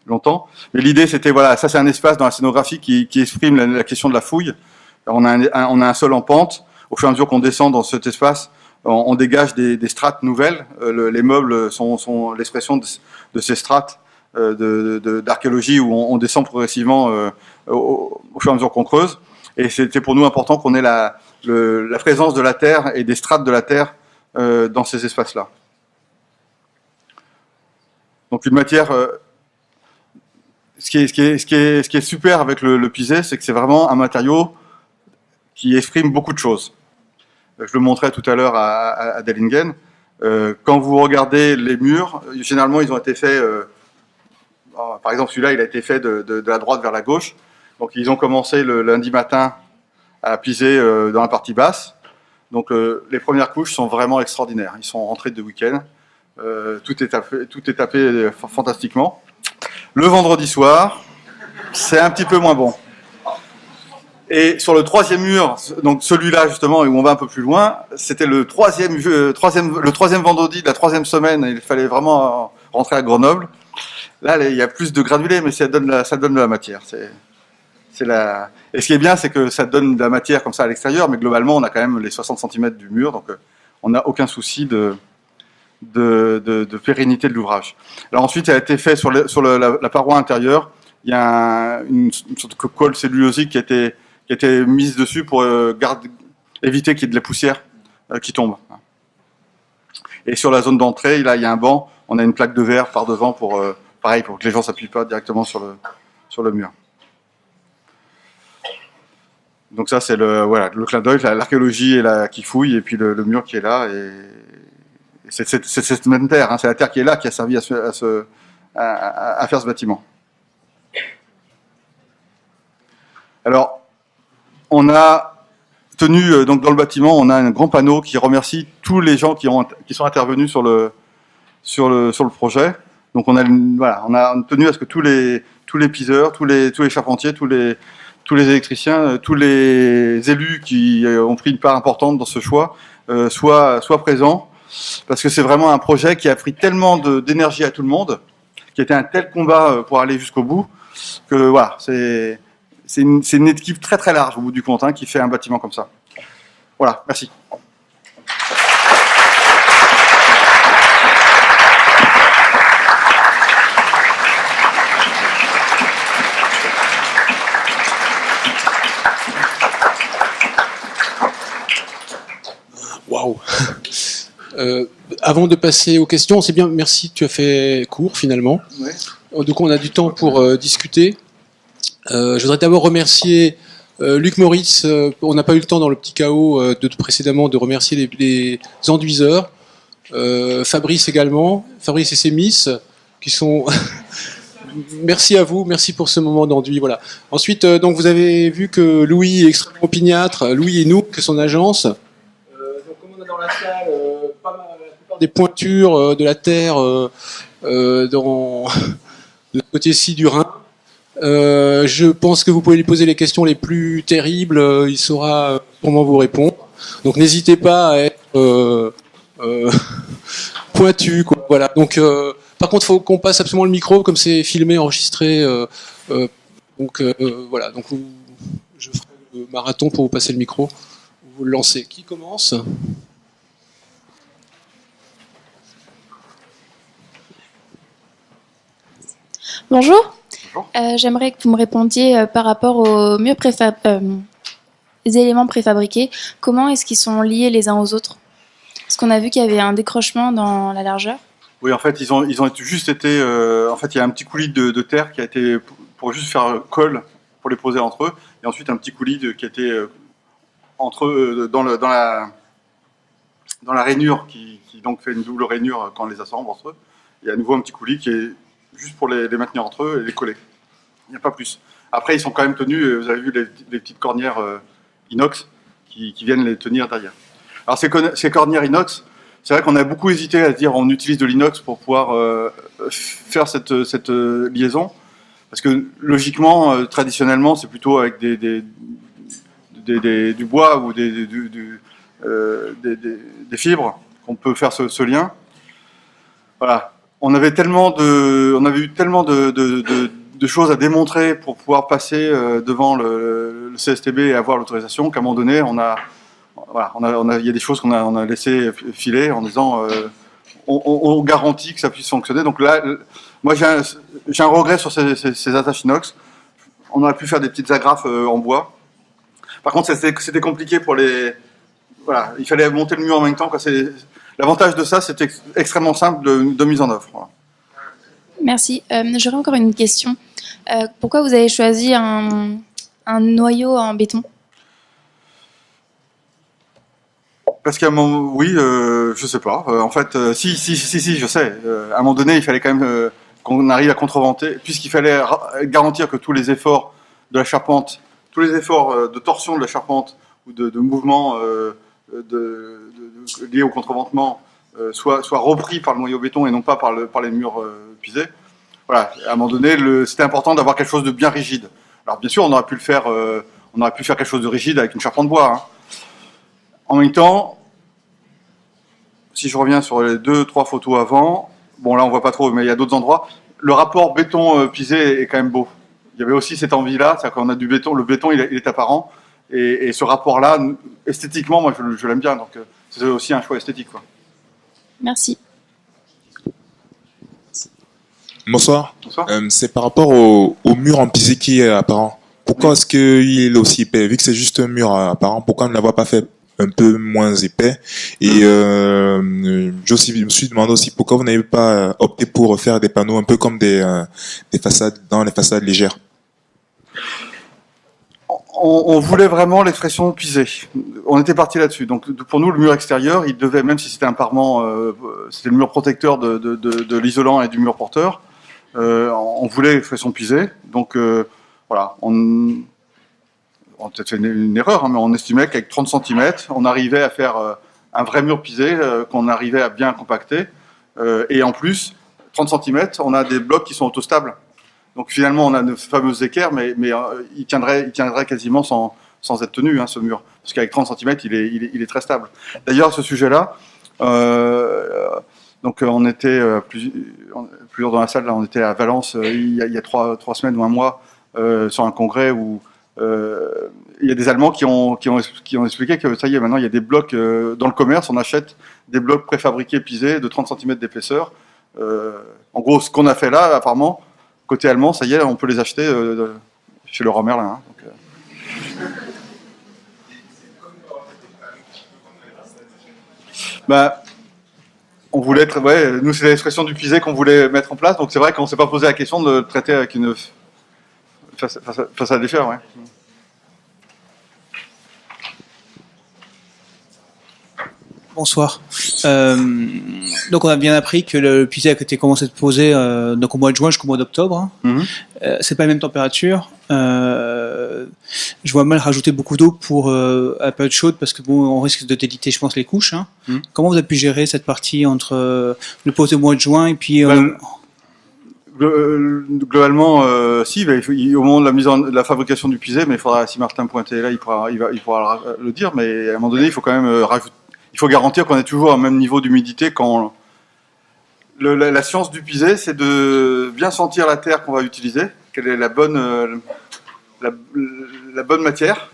longtemps. Mais l'idée, c'était, voilà, ça c'est un espace dans la scénographie qui exprime la question de la fouille. On a un sol en pente. Au fur et à mesure qu'on descend dans cet espace, on dégage des strates nouvelles. Les meubles sont l'expression de ces strates d'archéologie où on descend progressivement au fur et à mesure qu'on creuse. Et c'était pour nous important qu'on ait la présence de la terre et des strates de la terre dans ces espaces-là. Donc une matière... ce qui est super avec le pisé, c'est que c'est vraiment un matériau qui exprime beaucoup de choses. Je le montrais tout à l'heure à Dellingen. Quand vous regardez les murs, généralement ils ont été faits... par exemple, celui-là, il a été fait de la droite vers la gauche. Donc, ils ont commencé le lundi matin à piser dans la partie basse. Donc, les premières couches sont vraiment extraordinaires. Ils sont rentrés de week-end. Tout est tapé fantastiquement. Le vendredi soir, c'est un petit peu moins bon. Et sur le troisième mur, donc celui-là justement, où on va un peu plus loin, c'était le troisième vendredi de la troisième semaine. Il fallait vraiment rentrer à Grenoble. Là, il y a plus de granulés, mais ça donne de la matière. Et ce qui est bien, c'est que ça donne de la matière comme ça à l'extérieur, mais globalement, on a quand même les 60 cm du mur, donc on n'a aucun souci de pérennité de l'ouvrage. Alors ensuite, il a été fait sur la paroi intérieure. Il y a une sorte de colle cellulosique qui a été mise dessus pour éviter qu'il y ait de la poussière qui tombe. Et sur la zone d'entrée, là, il y a un banc. On a une plaque de verre par devant pour que les gens ne s'appuient pas directement sur le mur. Donc ça, c'est le clin d'œil, l'archéologie qui fouille, et puis le mur qui est là. Et c'est cette même terre, hein, c'est la terre qui est là qui a servi à faire ce bâtiment. Alors, on a tenu donc dans le bâtiment, on a un grand panneau qui remercie tous les gens qui sont intervenus sur le projet. Donc on a tenu à ce que tous les piseurs, tous les charpentiers, tous les électriciens, tous les élus qui ont pris une part importante dans ce choix soient présents, parce que c'est vraiment un projet qui a pris tellement d'énergie à tout le monde, qui a été un tel combat pour aller jusqu'au bout, que voilà, c'est une équipe très très large au bout du compte qui fait un bâtiment comme ça. Voilà, merci. Waouh. Avant de passer aux questions, c'est bien, merci, tu as fait court finalement. Ouais. Donc on a du temps pour discuter. Je voudrais d'abord remercier Luc Moritz. On n'a pas eu le temps dans le petit chaos précédemment de remercier les enduiseurs. Fabrice également, Fabrice et ses miss, qui sont... Merci à vous, merci pour ce moment d'enduit. Voilà. Ensuite, donc vous avez vu que Louis est extrêmement opiniâtre, Louis et nous, que son agence. Dans la salle, pas mal, la plupart des pointures de la Terre dans le côté-ci du Rhin. Je pense que vous pouvez lui poser les questions les plus terribles, il saura comment vous répondre. Donc n'hésitez pas à être pointu, quoi. Voilà. Donc, par contre, il faut qu'on passe absolument le micro, comme c'est filmé, enregistré. Voilà. Donc, je ferai le marathon pour vous passer le micro. Vous le lancez. Qui commence ? Bonjour. J'aimerais que vous me répondiez par rapport aux murs les éléments préfabriqués. Comment est-ce qu'ils sont liés les uns aux autres ? Parce qu'on a vu qu'il y avait un décrochement dans la largeur. Oui, en fait, ils ont juste été... en fait, il y a un petit coulis de terre qui a été pour juste faire colle, pour les poser entre eux, et ensuite un petit coulis qui a été entre eux, dans la rainure, qui donc fait une double rainure quand on les assemble entre eux. Il y a à nouveau un petit coulis qui est juste pour les maintenir entre eux et les coller. Il n'y a pas plus. Après, ils sont quand même tenus, vous avez vu les petites cornières inox qui viennent les tenir derrière. Alors ces cornières inox, c'est vrai qu'on a beaucoup hésité à se dire on utilise de l'inox pour pouvoir faire cette liaison, parce que logiquement, traditionnellement, c'est plutôt avec du bois ou des fibres qu'on peut faire ce lien. Voilà. On avait eu tellement de choses à démontrer pour pouvoir passer devant le CSTB et avoir l'autorisation qu'à un moment donné, il y a des choses qu'on a laissé filer en disant on garantit que ça puisse fonctionner. Donc là, moi j'ai un regret sur ces attaches inox. On aurait pu faire des petites agrafes en bois. Par contre, c'était compliqué pour les... Voilà, il fallait monter le mur en même temps. L'avantage de ça, c'était extrêmement simple de mise en œuvre. Voilà. Merci. J'aurais encore une question. Pourquoi vous avez choisi un noyau en béton ? Parce qu'à un moment, oui, je sais pas. En fait, si, je sais. À un moment donné, il fallait quand même qu'on arrive à contreventer, puisqu'il fallait garantir que tous les efforts de la charpente, tous les efforts de torsion de la charpente ou de mouvement liés au contreventement soient repris par le noyau béton et non pas par les murs pisés. Voilà. À un moment donné, c'était important d'avoir quelque chose de bien rigide. Alors bien sûr, on aurait pu faire quelque chose de rigide avec une charpente bois. En même temps, si je reviens sur les 2-3 photos avant, bon là on voit pas trop, mais il y a d'autres endroits, le rapport béton pisé est quand même beau. Il y avait aussi cette envie-là, c'est-à-dire qu'on a du béton, le béton il est apparent, et ce rapport-là, esthétiquement, moi je l'aime bien, donc c'est aussi un choix esthétique, quoi. Merci. Bonsoir. Bonsoir. C'est par rapport au mur en pisé qui est apparent. Pourquoi est-ce qu'il est aussi épais? Vu que c'est juste un mur apparent, pourquoi on ne l'avoir pas fait un peu moins épais? Et je me suis demandé aussi pourquoi vous n'avez pas opté pour faire des panneaux un peu comme des façades, dans les façades légères. On voulait vraiment l'expression pisée. On était parti là-dessus. Donc pour nous, le mur extérieur, il devait, même si c'était un parement, c'était le mur protecteur de l'isolant et du mur porteur, on voulait l'expression pisée. Donc voilà, on a peut-être fait une erreur, hein, mais on estimait qu'avec 30 cm, on arrivait à faire un vrai mur pisé, qu'on arrivait à bien compacter. Et en plus, 30 cm, on a des blocs qui sont autostables. Donc finalement, on a de fameuses équerres, mais il tiendrait quasiment sans être tenu, hein, ce mur. Parce qu'avec 30 cm, il est très stable. D'ailleurs, à ce sujet-là, donc on était plusieurs dans la salle, là, on était à Valence il y a 3 semaines ou un mois, sur un congrès où il y a des Allemands qui ont expliqué que ça y est, maintenant il y a des blocs dans le commerce, on achète des blocs préfabriqués pisés de 30 cm d'épaisseur. En gros, ce qu'on a fait là, apparemment, côté allemand, ça y est, on peut les acheter chez Leroy Merlin. Hein, donc, bah, on voulait être, nous c'est l'expression du pisé qu'on voulait mettre en place, donc c'est vrai qu'on s'est pas posé la question de le traiter avec une façade légère, ouais. Bonsoir. Donc on a bien appris que le pisé a été commencé à être posé donc au mois de juin jusqu'au mois d'octobre. Hein. C'est pas la même température. Je vois mal rajouter beaucoup d'eau pour à la période chaude parce que bon, on risque de déliter, je pense, les couches. Hein. Comment vous avez pu gérer cette partie entre le posé au mois de juin et puis globalement, si, au moment de la fabrication du pisé, mais il faudra, si Martin Pointet est là, il pourra le dire, mais à un moment donné, il faut quand même rajouter. Il faut garantir qu'on est toujours au même niveau d'humidité quand la science du pisé, c'est de bien sentir la terre qu'on va utiliser, quelle est la bonne matière.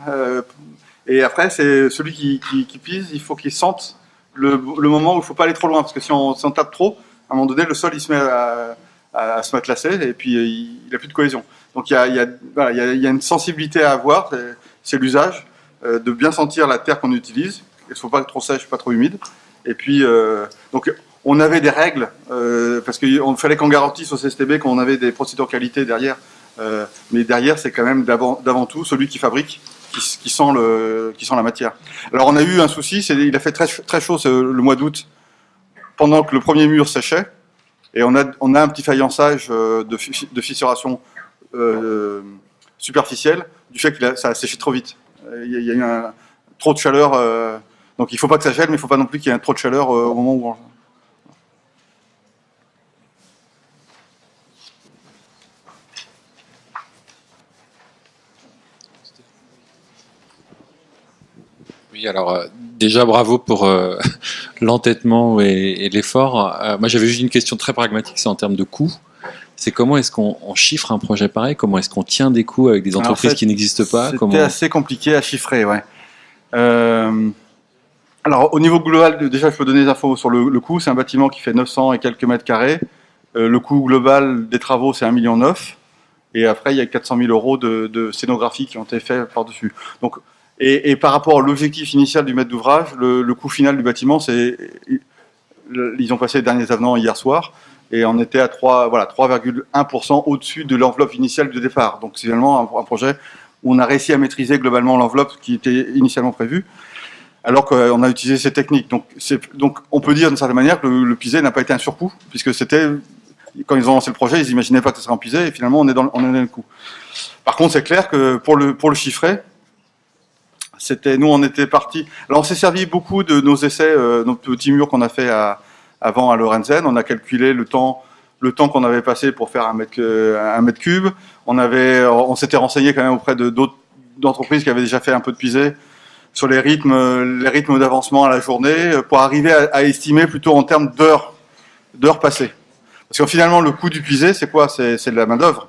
Et après, c'est celui qui pise, il faut qu'il sente le moment où il ne faut pas aller trop loin, parce que si on tape trop, à un moment donné, le sol il se met à se matelassé et puis il n'a plus de cohésion. Donc il y a une sensibilité à avoir, c'est l'usage, de bien sentir la terre qu'on utilise. Il ne faut pas trop sèche, pas trop humide. Et puis, donc, on avait des règles, parce qu'il fallait qu'on garantisse au CSTB qu'on avait des procédures qualité derrière. Mais derrière, c'est quand même d'avant tout celui qui fabrique, qui sent la matière. Alors, on a eu un souci, il a fait très, très chaud le mois d'août, pendant que le premier mur séchait. Et on a un petit faïençage de fissuration superficielle, du fait que ça a séché trop vite. Il y a eu trop de chaleur. Donc il ne faut pas que ça gèle, mais il ne faut pas non plus qu'il y ait trop de chaleur au moment où... Oui, alors déjà bravo pour l'entêtement et l'effort. Moi j'avais juste une question très pragmatique, c'est en termes de coûts. C'est comment est-ce qu'on chiffre un projet pareil? Comment est-ce qu'on tient des coûts avec des entreprises qui n'existent pas? C'était assez compliqué à chiffrer, ouais. Alors, au niveau global, déjà, je peux donner des infos sur le coût. C'est un bâtiment qui fait 900 et quelques mètres carrés. Le coût global des travaux, c'est 1,9 million. Et après, il y a 400 000 euros de scénographie qui ont été faits par-dessus. Donc, et par rapport à l'objectif initial du maître d'ouvrage, le coût final du bâtiment, ils ont passé les derniers avenants hier soir. Et on était à 3,1% au-dessus de l'enveloppe initiale de départ. Donc, c'est finalement un projet où on a réussi à maîtriser globalement l'enveloppe qui était initialement prévue, alors qu'on a utilisé ces techniques. Donc on peut dire d'une certaine manière que le pisé n'a pas été un surcoût, puisque c'était, quand ils ont lancé le projet, ils n'imaginaient pas que ce serait en pisé, et finalement on est dans le coup. Par contre, c'est clair que pour le chiffrer, nous on était partis. Alors on s'est servi beaucoup de nos essais, nos petits murs qu'on a fait avant à Lorenzen. On a calculé le temps qu'on avait passé pour faire un mètre cube. On s'était renseigné quand même auprès d'autres entreprises qui avaient déjà fait un peu de pisé sur les rythmes d'avancement à la journée, pour arriver à estimer plutôt en termes d'heures passées. Parce que finalement, le coût du pisé, c'est quoi? C'est de la main d'œuvre.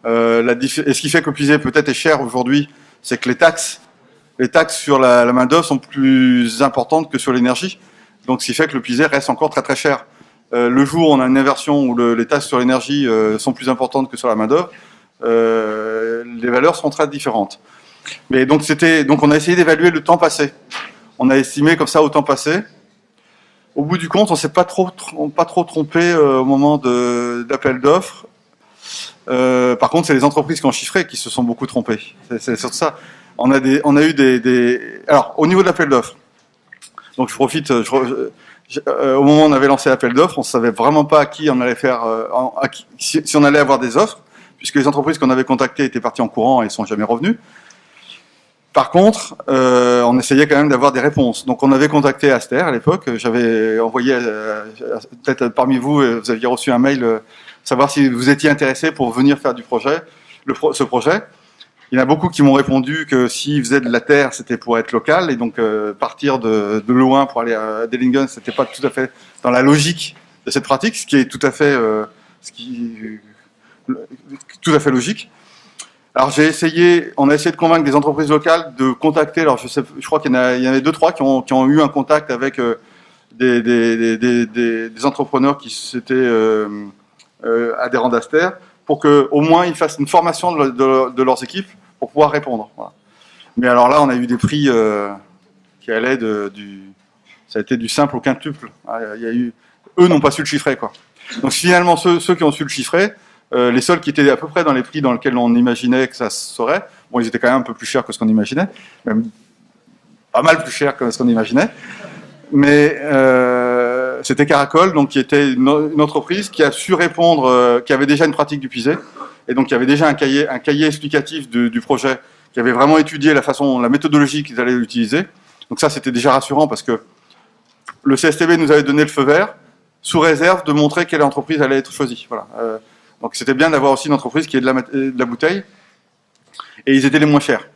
Et ce qui fait que le pisé peut-être est cher aujourd'hui, c'est que les taxes sur la main d'œuvre sont plus importantes que sur l'énergie. Donc, ce qui fait que le pisé reste encore très très cher. Le jour où on a une inversion où les taxes sur l'énergie sont plus importantes que sur la main d'œuvre, les valeurs seront très différentes. Mais donc on a essayé d'évaluer le temps passé. On a estimé comme ça au temps passé. Au bout du compte, on s'est pas trop trompé au moment d'appel d'offres. Par contre, c'est les entreprises qui ont chiffré qui se sont beaucoup trompées. C'est surtout ça. On a eu des. Alors, au niveau de l'appel d'offres. Donc, je profite. Au moment où on avait lancé l'appel d'offres, on savait vraiment pas à qui on allait faire, si on allait avoir des offres, puisque les entreprises qu'on avait contactées étaient parties en courant et sont jamais revenues. Par contre, on essayait quand même d'avoir des réponses. Donc on avait contacté Aster à l'époque. J'avais envoyé, peut-être parmi vous, vous aviez reçu un mail, savoir si vous étiez intéressé pour venir faire du projet, ce projet. Il y en a beaucoup qui m'ont répondu que s'ils faisaient de la terre, c'était pour être local, et donc partir de loin pour aller à Dellingen, c'était pas tout à fait dans la logique de cette pratique, ce qui est tout à fait, tout à fait logique. Alors on a essayé de convaincre des entreprises locales de contacter. Alors je crois qu'il y en avait 2-3 qui ont eu un contact avec des entrepreneurs qui s'étaient adhérents d'Aster, pour qu'au moins ils fassent une formation de leurs équipes pour pouvoir répondre. Voilà. Mais alors là, on a eu des prix qui allaient ça a été du simple au quintuple. Eux n'ont pas su le chiffrer, quoi. Donc finalement, ceux qui ont su le chiffrer, les seuls qui étaient à peu près dans les prix dans lesquels on imaginait que ça serait, bon, ils étaient quand même un peu plus chers que ce qu'on imaginait, même pas mal plus chers que ce qu'on imaginait, mais c'était Caracol, donc qui était une entreprise qui a su répondre, qui avait déjà une pratique du pisé, et donc il y avait déjà un cahier explicatif du projet, qui avait vraiment étudié la méthodologie qu'ils allaient utiliser. Donc ça, c'était déjà rassurant parce que le CSTB nous avait donné le feu vert, sous réserve de montrer quelle entreprise allait être choisie. Voilà. Donc c'était bien d'avoir aussi une entreprise qui ait de la bouteille, et ils étaient les moins chers.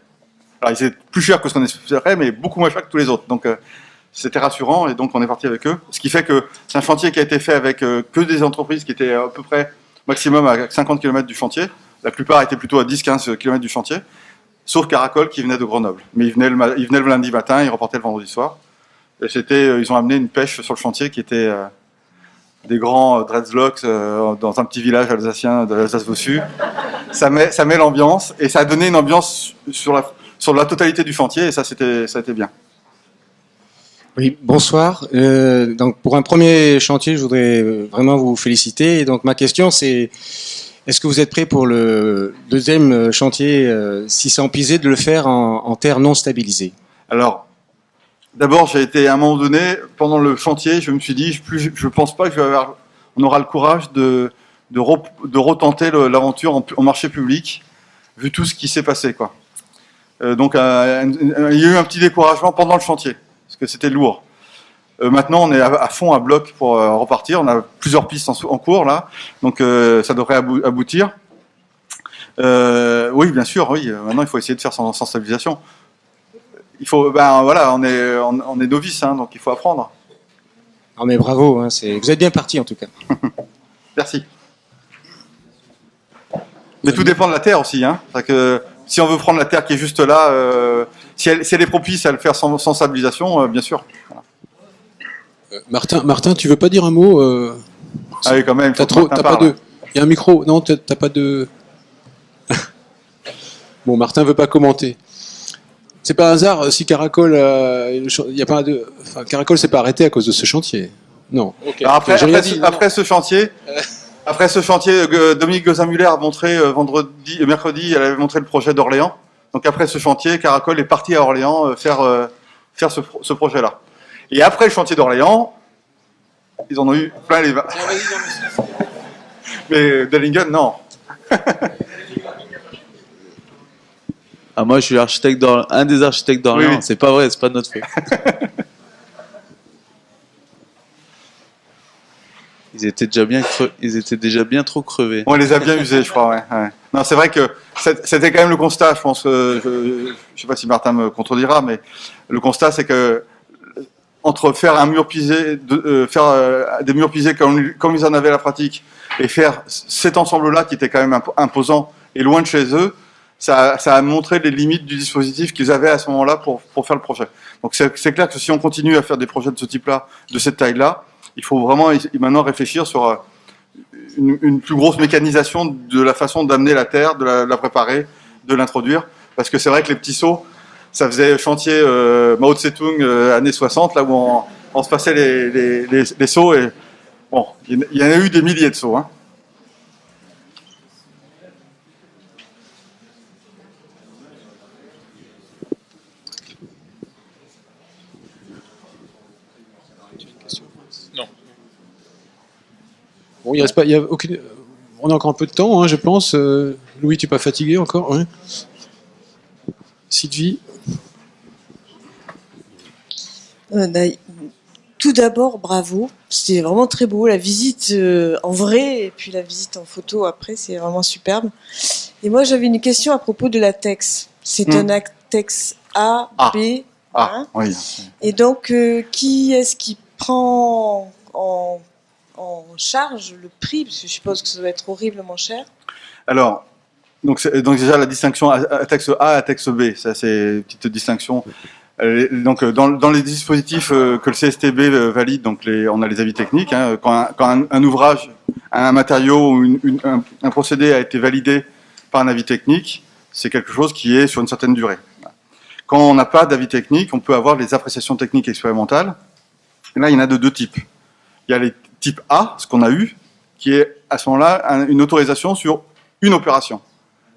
Alors ils étaient plus chers que ce qu'on espérait, mais beaucoup moins chers que tous les autres. Donc c'était rassurant, et donc on est parti avec eux. Ce qui fait que c'est un chantier qui a été fait avec que des entreprises qui étaient à peu près maximum à 50 km du chantier. La plupart étaient plutôt à 10-15 km du chantier, sauf Caracol qui venait de Grenoble. Mais il venait le lundi matin, il repartait le vendredi soir. Et ils ont amené une pêche sur le chantier qui était des grands dreadlocks dans un petit village alsacien de l'Alsace-Vossu. Ça met l'ambiance, et ça a donné une ambiance sur la totalité du chantier, et ça a été bien. Oui, bonsoir. Donc pour un premier chantier, je voudrais vraiment vous féliciter. Et donc ma question c'est, est-ce que vous êtes prêt pour le deuxième chantier, si c'est en pisé, de le faire en terre non stabilisée? Alors, d'abord, j'ai été à un moment donné, pendant le chantier, je me suis dit, je pense pas que on aura le courage de retenter l'aventure en marché public, vu tout ce qui s'est passé, quoi. Donc, il y a eu un petit découragement pendant le chantier, parce que c'était lourd. Maintenant, on est à fond, à bloc pour repartir. On a plusieurs pistes en cours, là, donc ça devrait aboutir. Oui, bien sûr, oui. Maintenant, il faut essayer de faire sans stabilisation. Il faut, voilà, on est novice, hein, donc il faut apprendre. Non mais bravo, hein, vous êtes bien parti en tout cas. Merci. Mais tout dépend de la terre aussi, hein. Que si on veut prendre la terre qui est juste là, si elle est propice à le faire sans stabilisation, bien sûr. Voilà. Martin, tu veux pas dire un mot Ah oui, quand même. T'as pas de. Il y a un micro. Non, t'as pas de. Bon, Martin veut pas commenter. C'est pas un hasard si Caracol, il y a pas de. Enfin, Caracol s'est pas arrêté à cause de ce chantier. Non. Okay. Après ce chantier, Dominique Gozin-Muller a montré mercredi, elle avait montré le projet d'Orléans. Donc après ce chantier, Caracol est parti à Orléans faire ce projet-là. Et après le chantier d'Orléans, ils en ont eu plein les mains. Mais Dellingen, non. Ah, moi, je suis un des architectes d'Orléans. Oui. C'est pas vrai, c'est pas de notre fait. Ils étaient déjà bien trop crevés. On les a bien usés, je crois. Ouais. Non, c'est vrai que c'était quand même le constat. Je pense que je sais pas si Martin me contredira, mais le constat, c'est que entre faire un mur pisé, faire des murs pisés comme ils en avaient la pratique, et faire cet ensemble-là qui était quand même imposant et loin de chez eux. Ça a montré les limites du dispositif qu'ils avaient à ce moment-là pour faire le projet. Donc c'est clair que si on continue à faire des projets de ce type-là, de cette taille-là, il faut vraiment maintenant réfléchir sur une plus grosse mécanisation de la façon d'amener la terre, de la préparer, de l'introduire. Parce que c'est vrai que les petits seaux, ça faisait chantier Mao Tse-tung années 60, là où on se passait les seaux. Et bon, il y en a eu des milliers de seaux, hein. Bon, il y a aucune. On a encore un peu de temps, hein, je pense. Louis, tu n'es pas fatigué encore, ouais. Sylvie. Tout d'abord, bravo. C'était vraiment très beau. La visite en vrai et puis la visite en photo après, c'est vraiment superbe. Et moi, j'avais une question à propos de latex. C'est un latex A, B. Hein, oui. Et donc, qui est-ce qui prend en charge le prix? Parce que je suppose que ça doit être horriblement cher. Alors, donc déjà la distinction latex A, latex B, ça c'est une petite distinction. Donc dans les dispositifs que le CSTB valide, donc on a les avis techniques. Hein, quand un ouvrage, un matériau ou un procédé a été validé par un avis technique, c'est quelque chose qui est sur une certaine durée. Quand on n'a pas d'avis technique, on peut avoir les appréciations techniques expérimentales. Et là, il y en a de deux types. Il y a les types A, ce qu'on a eu, qui est à ce moment-là une autorisation sur une opération.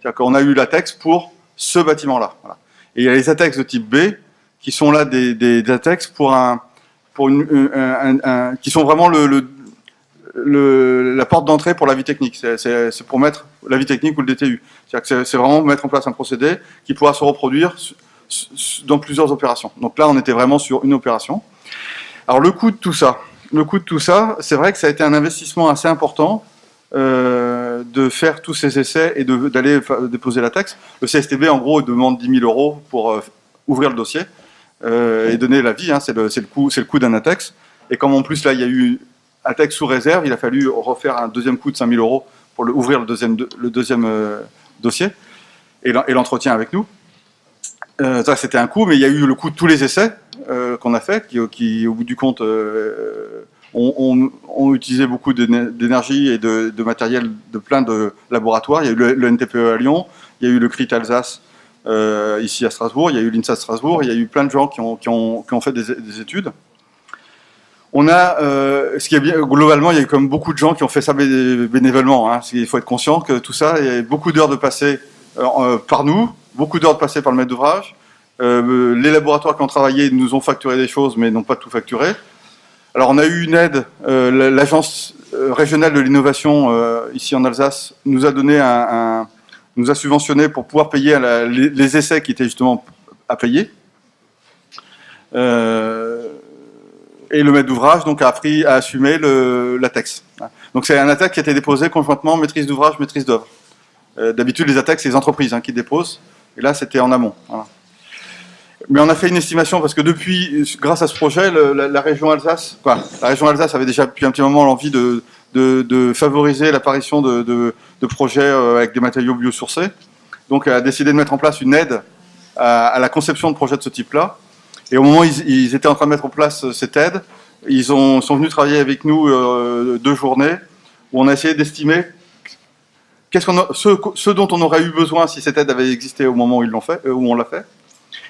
C'est-à-dire qu'on a eu latex pour ce bâtiment-là. Voilà. Et il y a les latex de type B, qui sont là des latex qui sont vraiment la porte d'entrée pour l'avis technique. C'est pour mettre l'avis technique ou le DTU. C'est-à-dire que c'est vraiment mettre en place un procédé qui pourra se reproduire dans plusieurs opérations. Donc là, on était vraiment sur une opération. Alors le coût de tout ça, c'est vrai que ça a été un investissement assez important de faire tous ces essais et d'aller déposer la taxe. Le CSTB, en gros, demande 10 000 € pour ouvrir le dossier et donner l'avis. Hein, c'est le coût d'un ATEX. Et comme en plus, là, il y a eu ATEX sous réserve, il a fallu refaire un deuxième coût de 5 000 € pour ouvrir le deuxième dossier et l'entretien avec nous. Ça, c'était un coût, mais il y a eu le coût de tous les essais qu'on a fait, qui au bout du compte, ont utilisé beaucoup d'énergie et de matériel de plein de laboratoires. Il y a eu le NTPE à Lyon, il y a eu le CRIT Alsace ici à Strasbourg, il y a eu l'INSA de Strasbourg, il y a eu plein de gens qui ont fait des études. On a, ce qui est bien, globalement, il y a eu comme beaucoup de gens qui ont fait ça bénévolement. Hein. Il faut être conscient que tout ça, il y a beaucoup d'heures de passé par nous, beaucoup d'heures de passé par le maître d'ouvrage. Les laboratoires qui ont travaillé nous ont facturé des choses, mais n'ont pas tout facturé. Alors, on a eu une aide. L'agence régionale de l'innovation ici en Alsace nous a donné nous a subventionné pour pouvoir payer les essais qui étaient justement à payer. Et le maître d'ouvrage donc a assumé l'ATEX. Donc c'est un ATEX qui a été déposé conjointement maîtrise d'ouvrage, maîtrise d'œuvre. D'habitude les ATEX c'est les entreprises qui déposent, et là c'était en amont. Voilà. Mais on a fait une estimation parce que grâce à ce projet, la région Alsace, la région Alsace avait déjà depuis un petit moment l'envie de favoriser l'apparition de projets avec des matériaux biosourcés. Donc elle a décidé de mettre en place une aide à la conception de projets de ce type-là. Et au moment où ils étaient en train de mettre en place cette aide, ils sont venus travailler avec nous 2 journées où on a essayé d'estimer ce dont on aurait eu besoin si cette aide avait existé au moment où on l'a fait,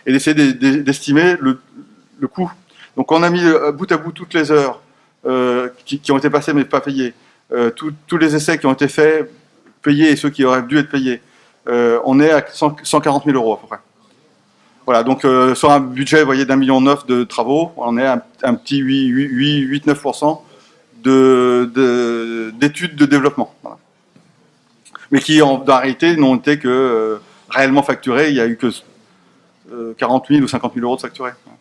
et d'essayer d'estimer le coût. Donc on a mis bout à bout toutes les heures qui ont été passées mais pas payées, tous les essais qui ont été faits, payés, et ceux qui auraient dû être payés. On est à 140 000 € à peu près. Voilà, donc sur un budget, vous voyez, d'1,9 million de travaux, on est à un petit 8-9% d'études de développement. Voilà. Mais qui, en réalité, n'ont été que réellement facturés. Il n'y a eu que 40 000 ou 50 000 € de facturés. Voilà.